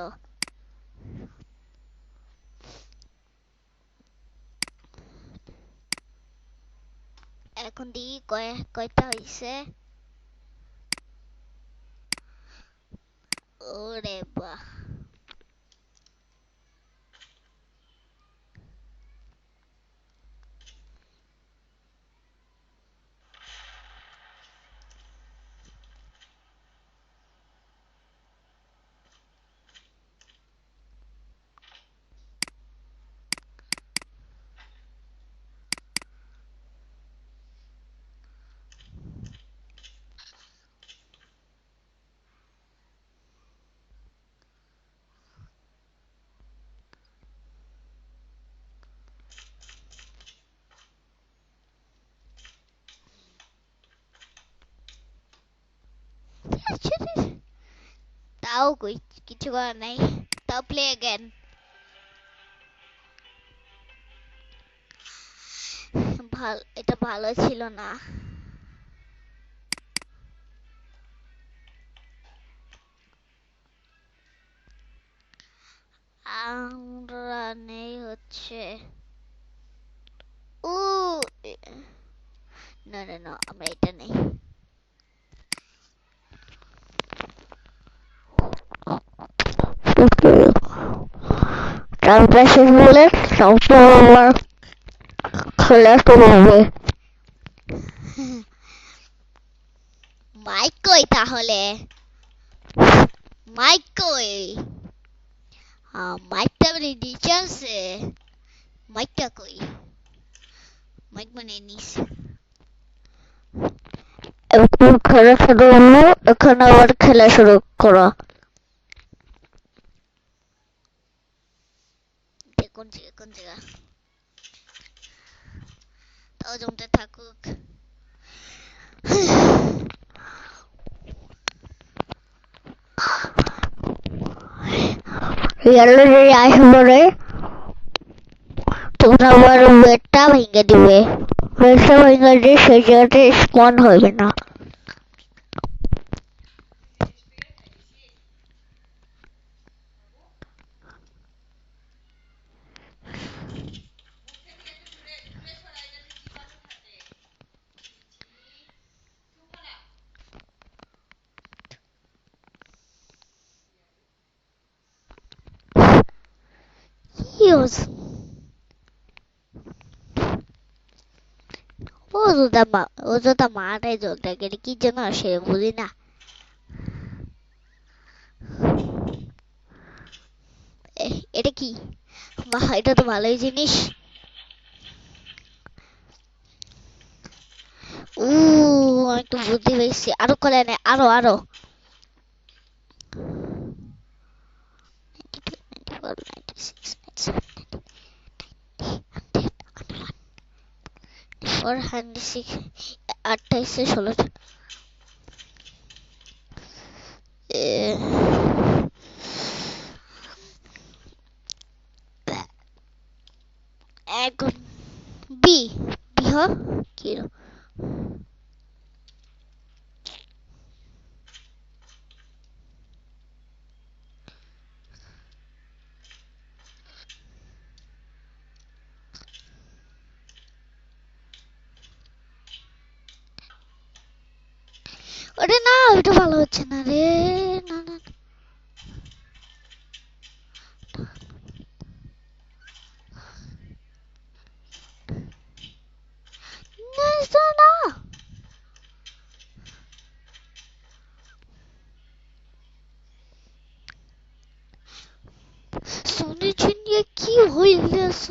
এখন দি কয়টা হয়েছে? ওরে বাহ! তাও কই কিছু করার নাই। তাও প্লে অ্যাগেন। এটা ভালো ছিল না। আমরা নেই হচ্ছে। ও না না না, আমরা এটা নেই। তারপরে শেষ বলে তারপর আবার খেলা শুরু হবে। মাইক কই তাহলে? মাইক কই? মাইকটা মানে নিচে আছে। মাইকটা কই? মাইক মানে নিচে। এখন খেলা শুরু হলো, এখন আবার খেলা শুরু করা। কোন জায়গা কোন জায়গা? তাও জমতে থাকুক। ইয়ালো যে আসবে তখন আবার বেডটা ভেঙে দিবে। বেডটা ভেঙে দিয়ে সেই জায়গাতে স্পন হবে না। ও যদি মারাটাই জলটাকে কি জন্য সে বুঝি না। এটা কি? বাহ, এটা তো ভালোই জিনিস। আমি একটু বুদ্ধি পেয়েছি। আরো করে নে, আরো আরো। 28 16। এখন বি বি হ কি ওরে না, ওটা ভালো হচ্ছে না রে। না না না না। সোনির চিনিয়ে কি হইলেছ?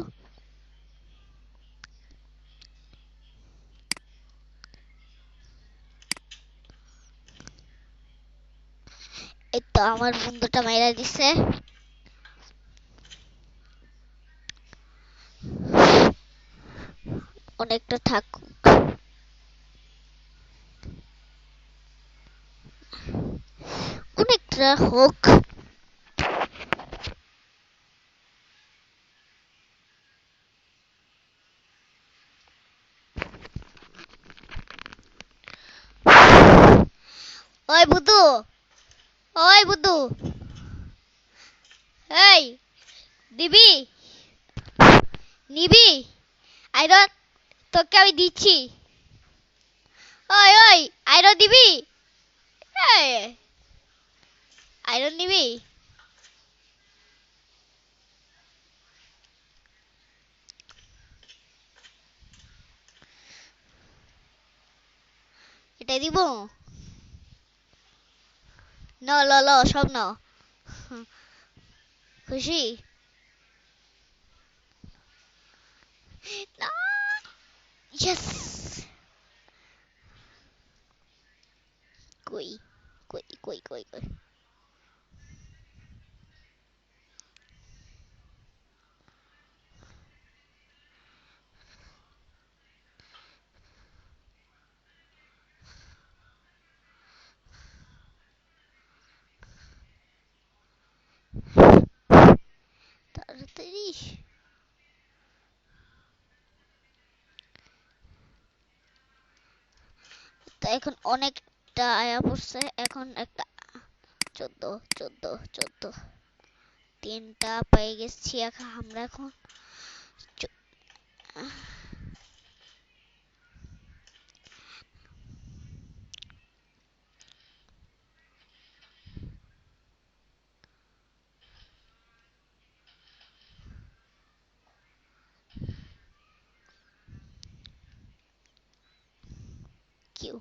এই তো আমার বন্ধুটা মাইরা দিছে। অনেকটা থাকুক, অনেকটা হোক। ওই বুদু, ওই বুদু, এই দিবি নিবি? আইরন তোকে আমি দিচ্ছি। ওই ওই, আইরন দিবি? এই, আইরন নিবি? এটাই দিব। ন ল ল সব নাও। খুশি না? ইয়েস। কই কই কই কই কই? তাড়াতাড়ি। তো এখন অনেকটা আয়া পড়ছে। এখন একটা 14 14 14 তিনটা পেয়ে গেছি এখন আমরা। এখন কিউ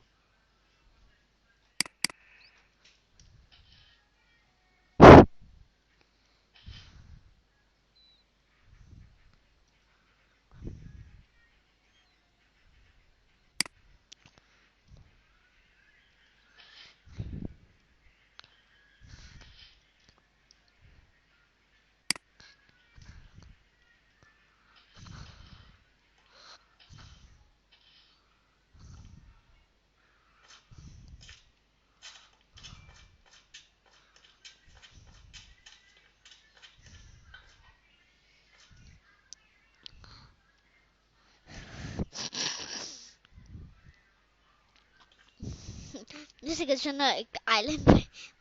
জেসিকার জন্য একটা আইল্যান্ড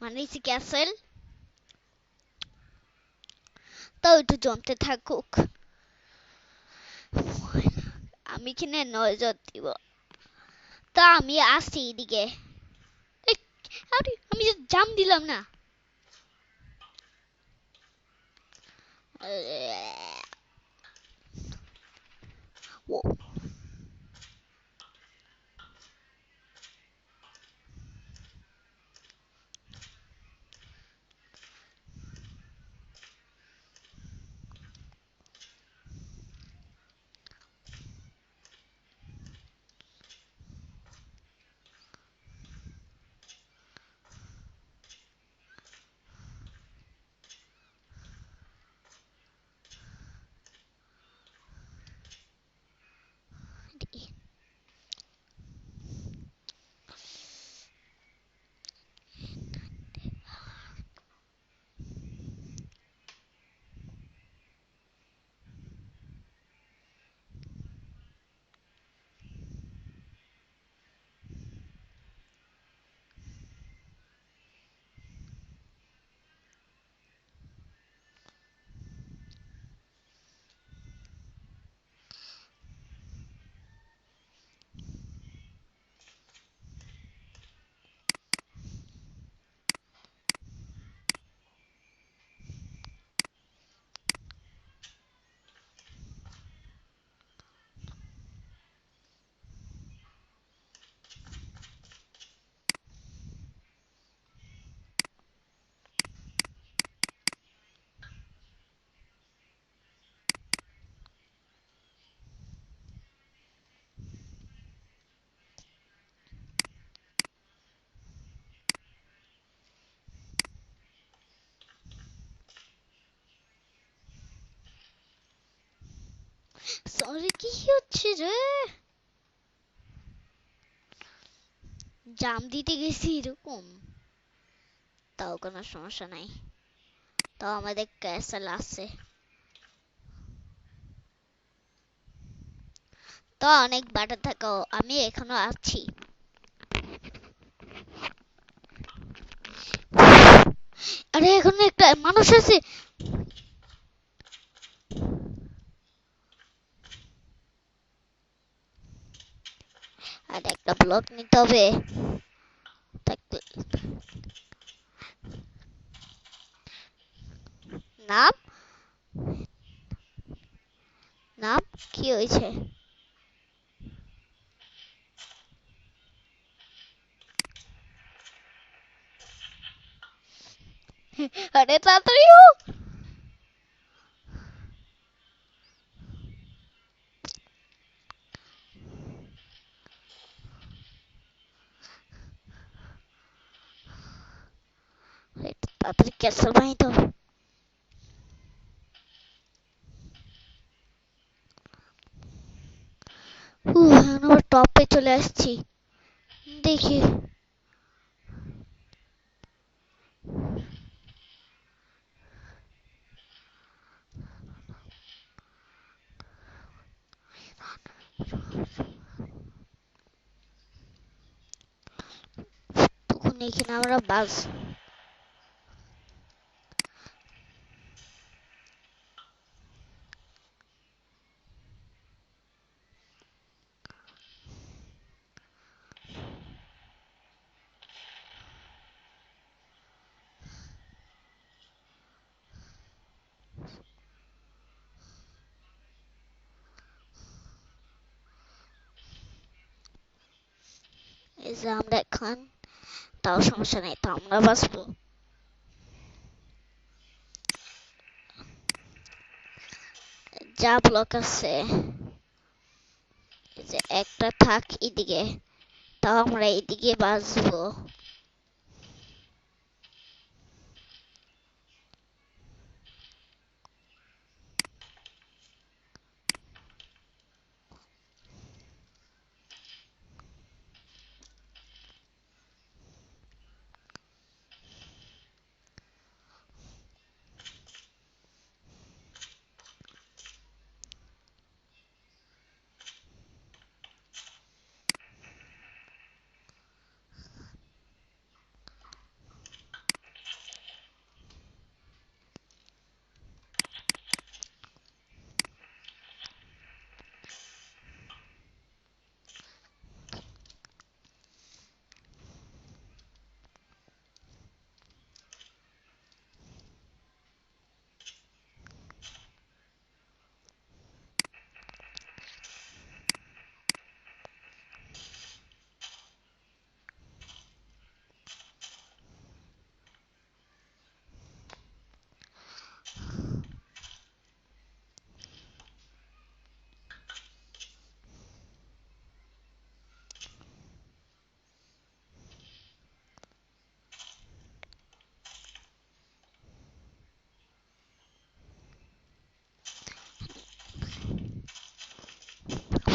মানে ক্যাসেল। তাও একটু জমতে থাকুক। আমি কিনে নজর দিব। তা আমি আসছি এদিকে। এই, আমি যে জাম দিলাম না। Whoa. সরি, কি হচ্ছে রে? জাম দিতে গেছি এরকম, তাও কোনো সমস্যা নাই। তাও আমাদের ক্যাসেল আছে, তো অনেক বাটা থাকো, আমি এখনো আছি। আরে এখানে একটা মানুষ আছে। আর একটা ব্লক নিতে হবে। নাম, নাম কি হয়েছে? আরে তাড়াতাড়ি হোক। তাড়াতাড়ি ক্যাসেল বানাইতে হবে। এখন আবার টপে চলে আসছি, দেখি। তখন এখানে আমরা বাস। এই যে আমরা এখন, তাও সমস্যা নেই, তো আমরা বাঁচবো। যা ব্লক আছে, এই যে একটা থাক এদিকে, তাও আমরা এদিকে বাঁচবো।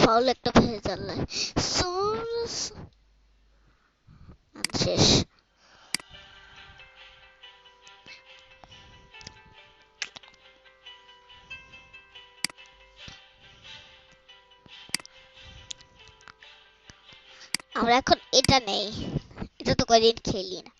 ফাউল একটা ভেজাল নাই। শেষ। আমরা এখন এটা নেই, এটা তো কদিন খেলি না।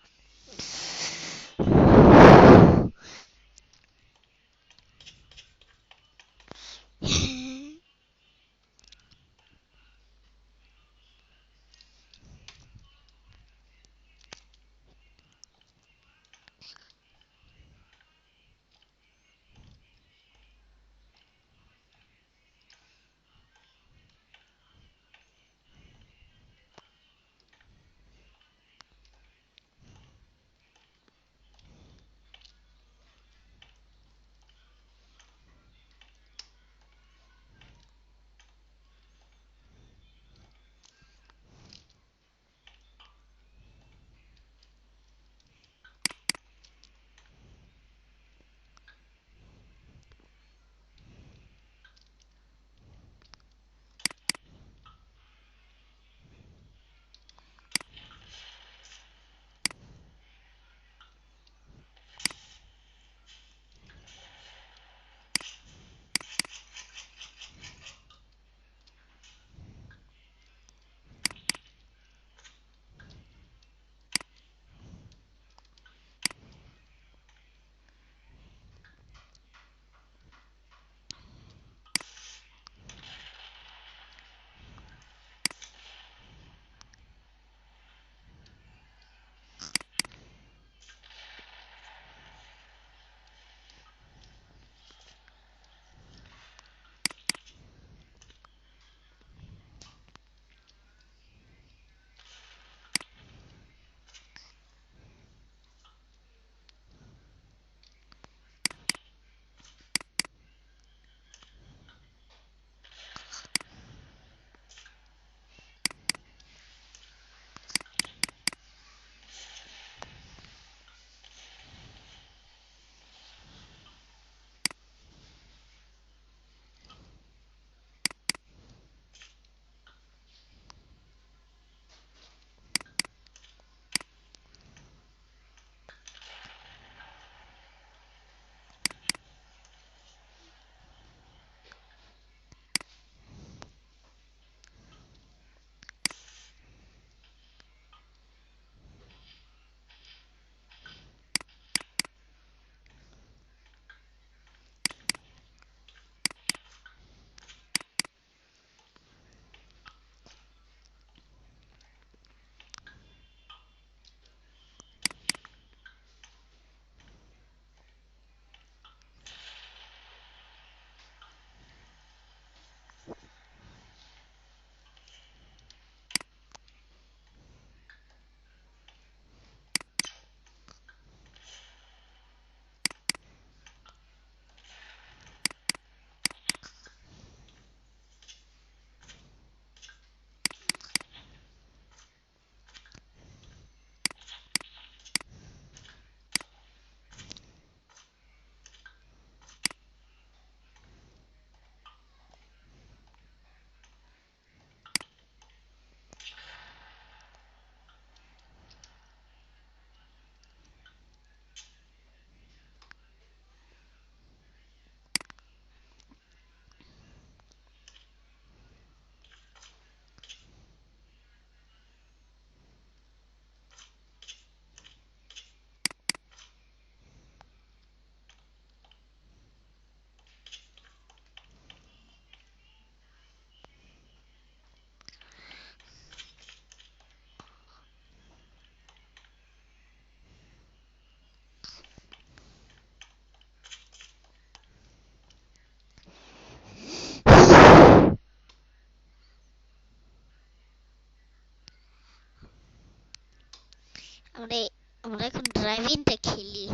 আমরা আমরা এখন ড্রাইভিংটা খেলি।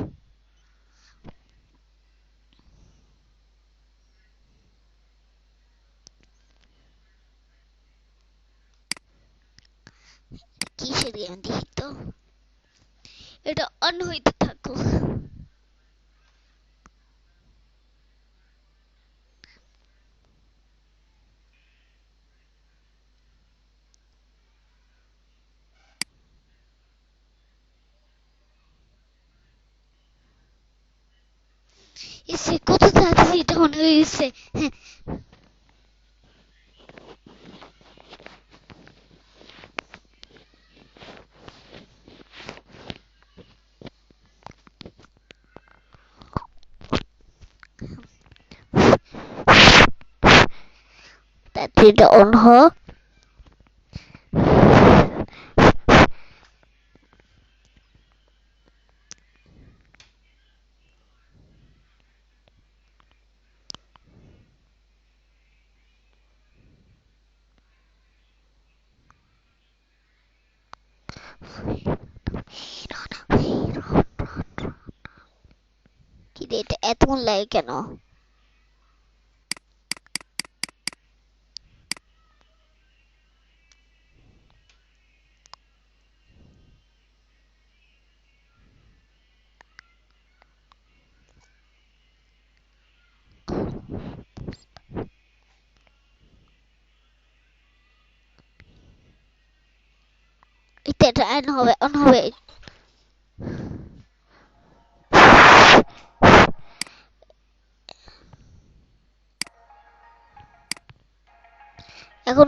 কিসের গেম দেখি তো? এটা অন হইতে থাকো। এসে কত তাড়াতাড়ি ডাউন হয়ে গেছে। তাড়াতাড়ি ডাউন হ। কি রে, এটা এতক্ষণ লাগে কেন? এটা অন হবে, অন হবে। এখন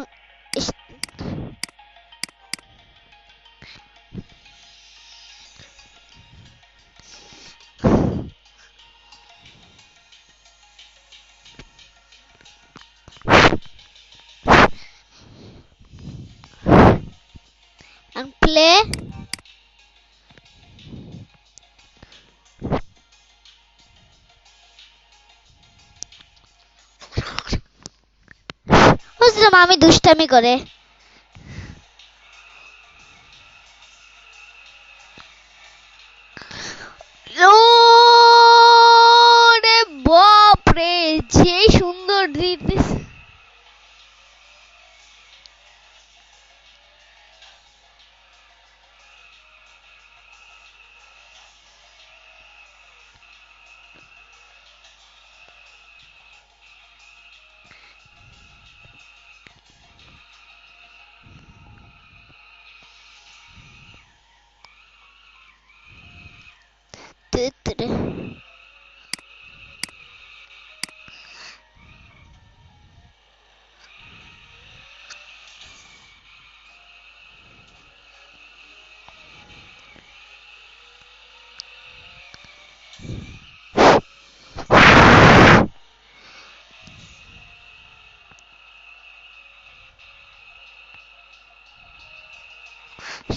প্লে। বুঝলাম আমি দুষ্টামি করে। ওরে বাপ রে, যে সুন্দর দিতেছে।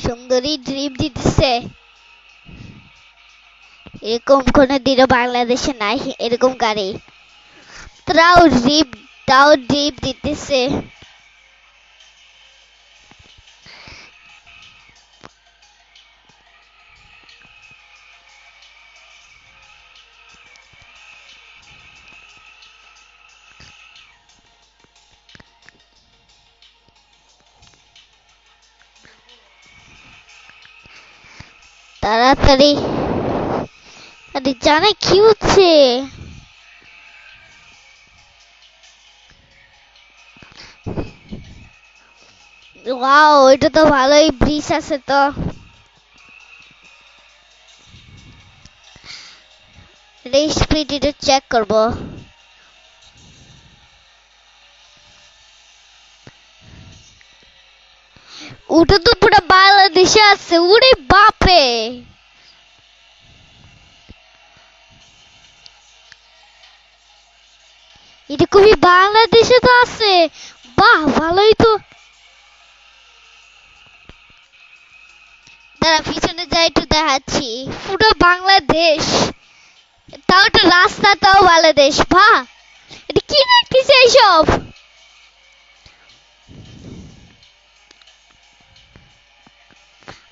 সুন্দরী ড্রিপ দিতেছে। এরকম কোন দিনও বাংলাদেশে নাই এরকম গাড়ি। তাও ড্রিপ দিতেছে। তাড়াতাড়ি। আরে জানে কি হচ্ছে? ওয়াও, এটা তো ভালোই ব্রিজ আছে তো। স্পিড এটা চেক করব। ওটা তো পুরো বাংলাদেশে আছে। ওরে বাপরে, এটা খুবই বাংলাদেশে তো আছে। বাহ, ভালোই তো। দাঁড়া, পিছনে যাই একটু দেখাচ্ছি। পুরো বাংলাদেশ, তাও তো রাস্তাটাও বাংলাদেশ। বাহ, এটা কি দেখতেছে এইসব?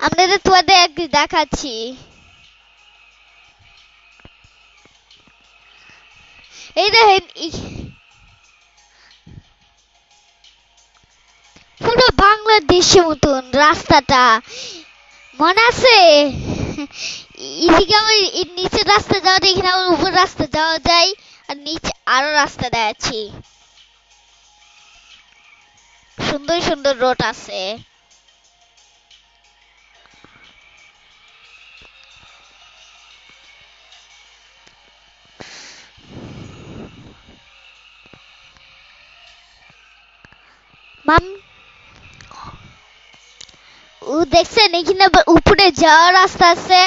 আমরা তোমাদের একদিন দেখাচ্ছি। এই দেখেন, পুরো বাংলাদেশের মতন রাস্তাটা, মনে আছে? এদিকে আমার নিচের রাস্তা যাওয়া দেখি না, উপর রাস্তা যাওয়া যায়। আর নিচে আরো রাস্তা দেখাচ্ছি। সুন্দর সুন্দর রোড আছে। মাম ও দেখছেন এখানে উপরে যাওয়ার রাস্তা আছে।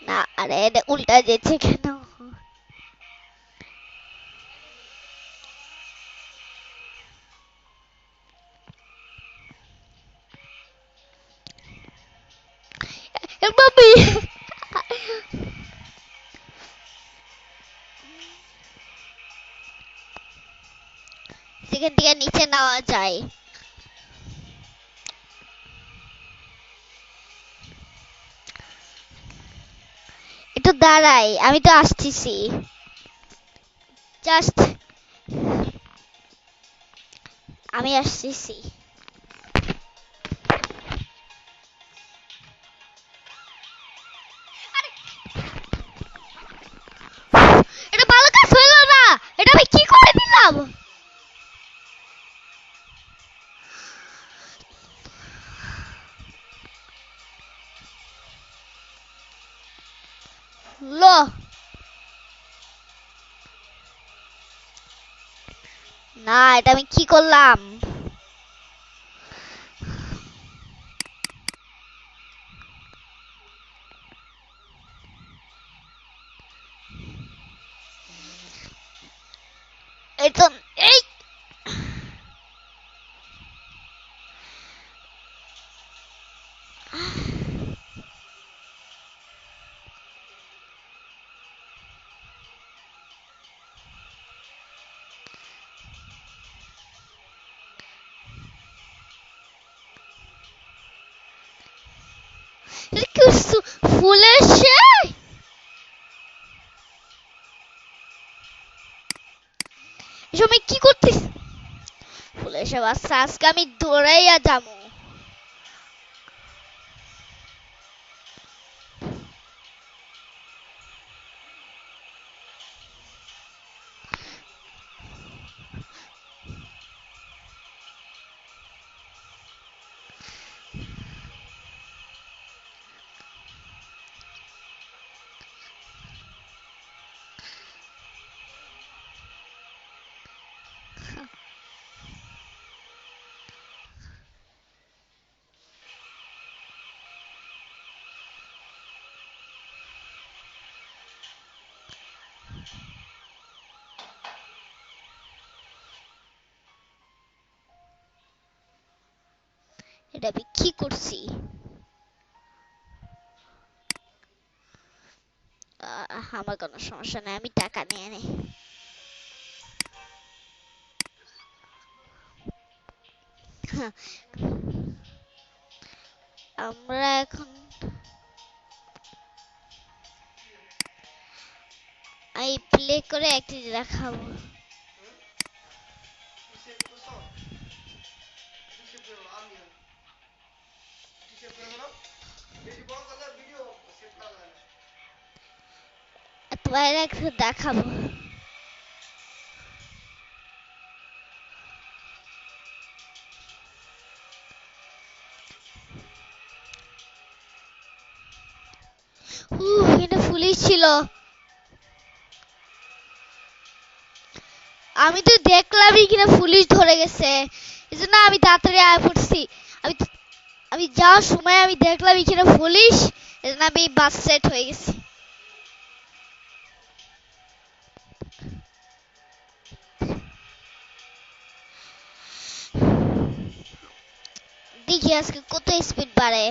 না আরে এটা উল্টা যেছে কেন? মামি সেখান থেকে নিচে নেওয়া যায়। একটু দাঁড়াই, আমি তো আসতেছি। জাস্ট আমি আসতেছি। এটা ভালো কাজ হইলো না, এটা আমি কি করে দিলাম? লো না, এটা আমি কি করলাম? এই তো এই এটা কি ফুলের সে? এসব আমি কি করতেছি? ফুলের সে বাচ্চা, আজকে আমি দৌড়াইয়া যাবো। এটা আমি কি করছি? আমার কোনো সমস্যা নাই, আমি টাকা নিয়ে নেই। আমরা এখন এই প্লে করে একটি দেখাবো। তোমার একটু দেখাবো। এটা পুলিশ ছিল। আমি তো দেখলামই কিনা পুলিশ ধরে গেছে, এই জন্য আমি তাড়াতাড়ি আয় পড়ছি। আমি আমি যাওয়ার সময় আমি দেখলাম এখানে পুলিশ, এই জন্য আমি বাস সেট হয়ে গেছি। দেখি আজকে কত স্পিড বাড়ে।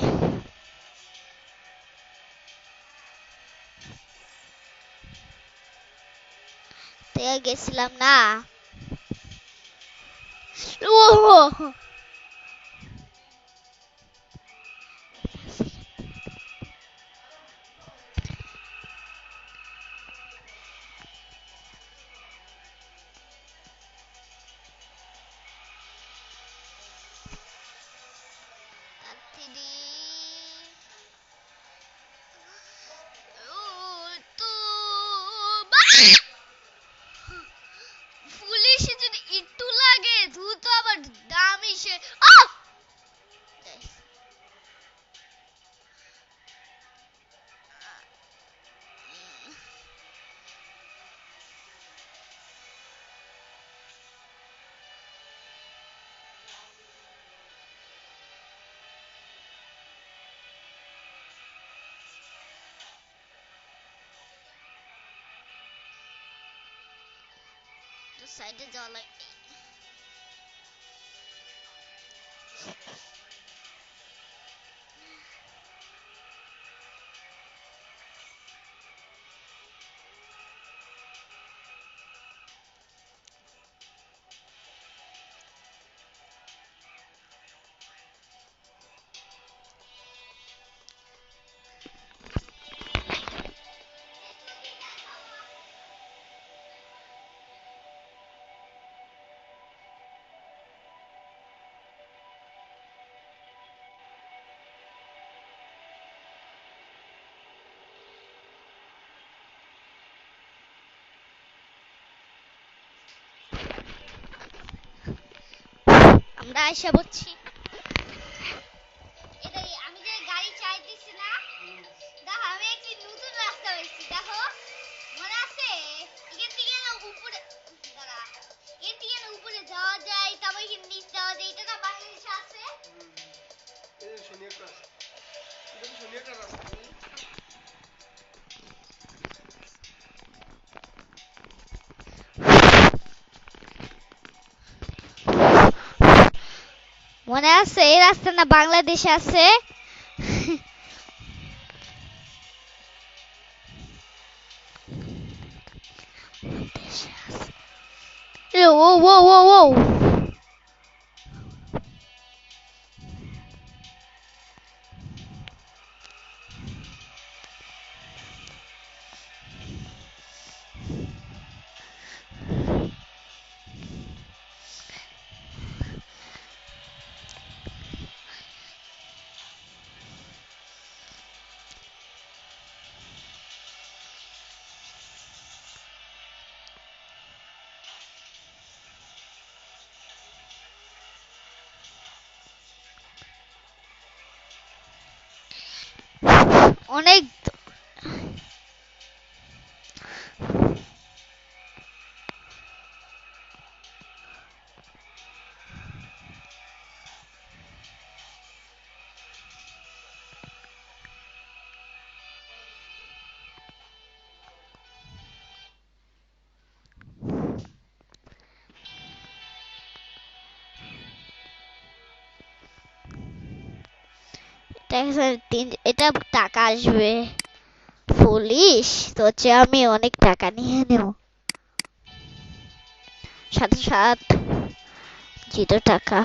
গেছিলাম না। ও পুলিশে যদি একটু লাগে দ্রুত আবার দামি সে সাইডে যাওয়া লাগবে। আমরা আইসা পড়ছি। এটাই আমি যে গাড়ি চাইতেছি না, দেখো আমি একটি নতুন রাস্তা পেয়েছি, দেখো মনে আছে? এখান থেকে না উপরে, দাঁড়া, এখান থেকে না উপরে যাওয়া যায়, তারপর এখানে নিচ যাওয়া যায়, এটা না বাংলাদেশে আছে। এই শুনি একটা রাস্তা, এটা তো শুনি একটা রাস্তা। মনে আছে এই রাস্তা না বাংলাদেশে আছে? ও ও ও ও অনেক এটা টাকা আসবে। পুলিশ তো চেয়ে আমি অনেক টাকা নিয়ে নেব, সাথে সাথে 0 টাকা।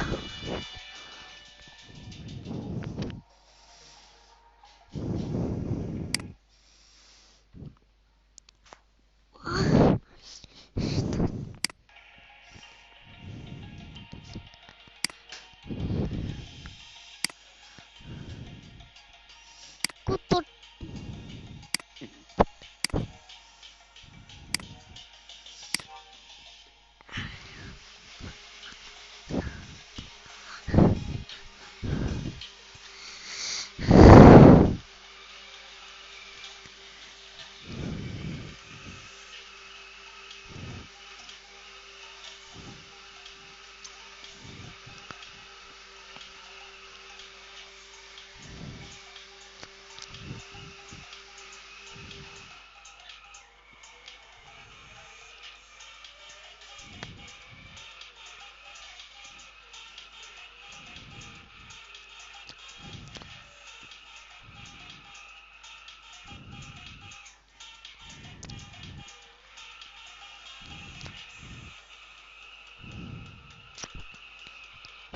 কত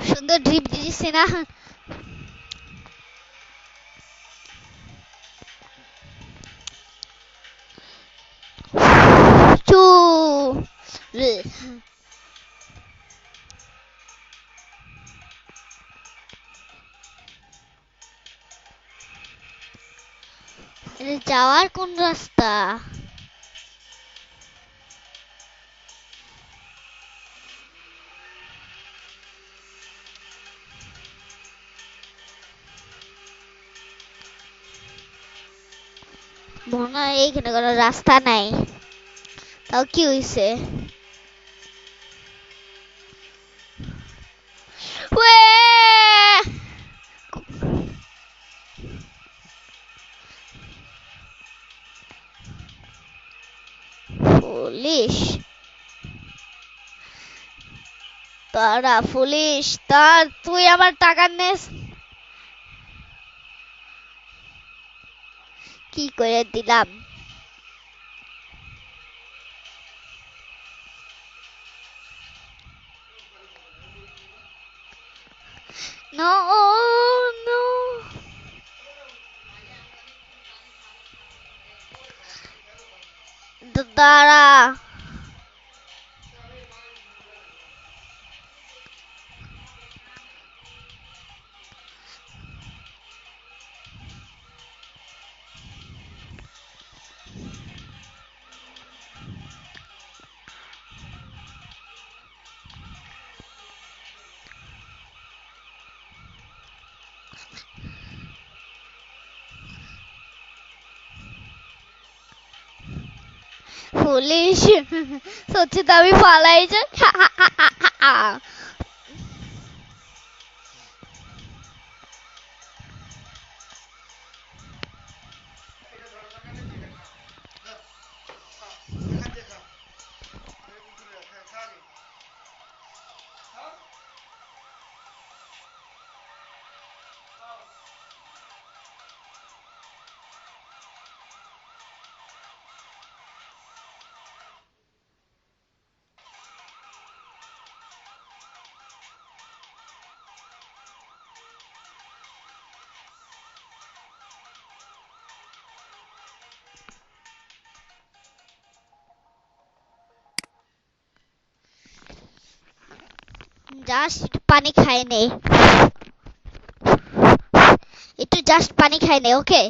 সুন্দর ড্রিপ দিয়েছে না? চু এটা যাওয়ার কোন রাস্তা? মনে হয় এইখানে কোনো রাস্তা নাই, তাও কি হইছে? পুলিশ তারা পুলিশ তার তুই আমার টাকা নেস কি করে দিলাম নো নো দাঁড়া পুলিশ সত্যি তো আমি পালাই যে এটা ধর টাকা নিবি এটা খা ধর খা এখান দিয়ে খা খা খা আগে খা খাও জাস্ট পানি খাই নে একটু জাস্ট পানি খাই নে ওকে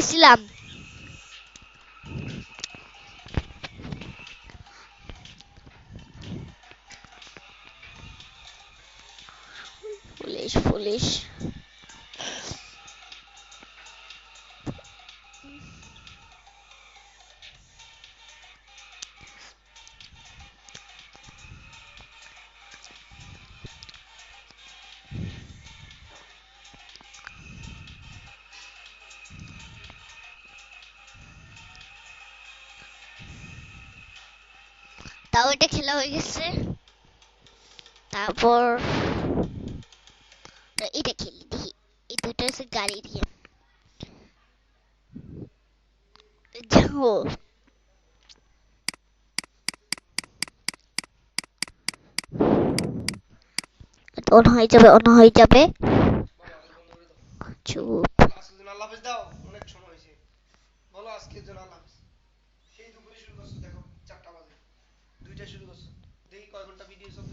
গেছিলাম। পুলিশ পুলিশ তাও এটা খেলা হয়ে গেছে। তারপর এটা খেলি দেখি। এই দুটো হচ্ছে গাড়ি দিয়ে যাও। অন হয়ে যাবে অন হয়ে যাবে। বলো আগে বন্ধ করে দাও। চুপ। বলো আজকের জন্য আল্লাহ হাফেজ দাও, অনেক সময় হয়েছে। বলো আজকের জন্য আল্লাহ হাফেজ। সেই দুপুরে শুরু করছো, দেখো 4টা বাজে, 2টায় শুরু করছো, দেখি কয় ঘন্টা ভিডিও চলতে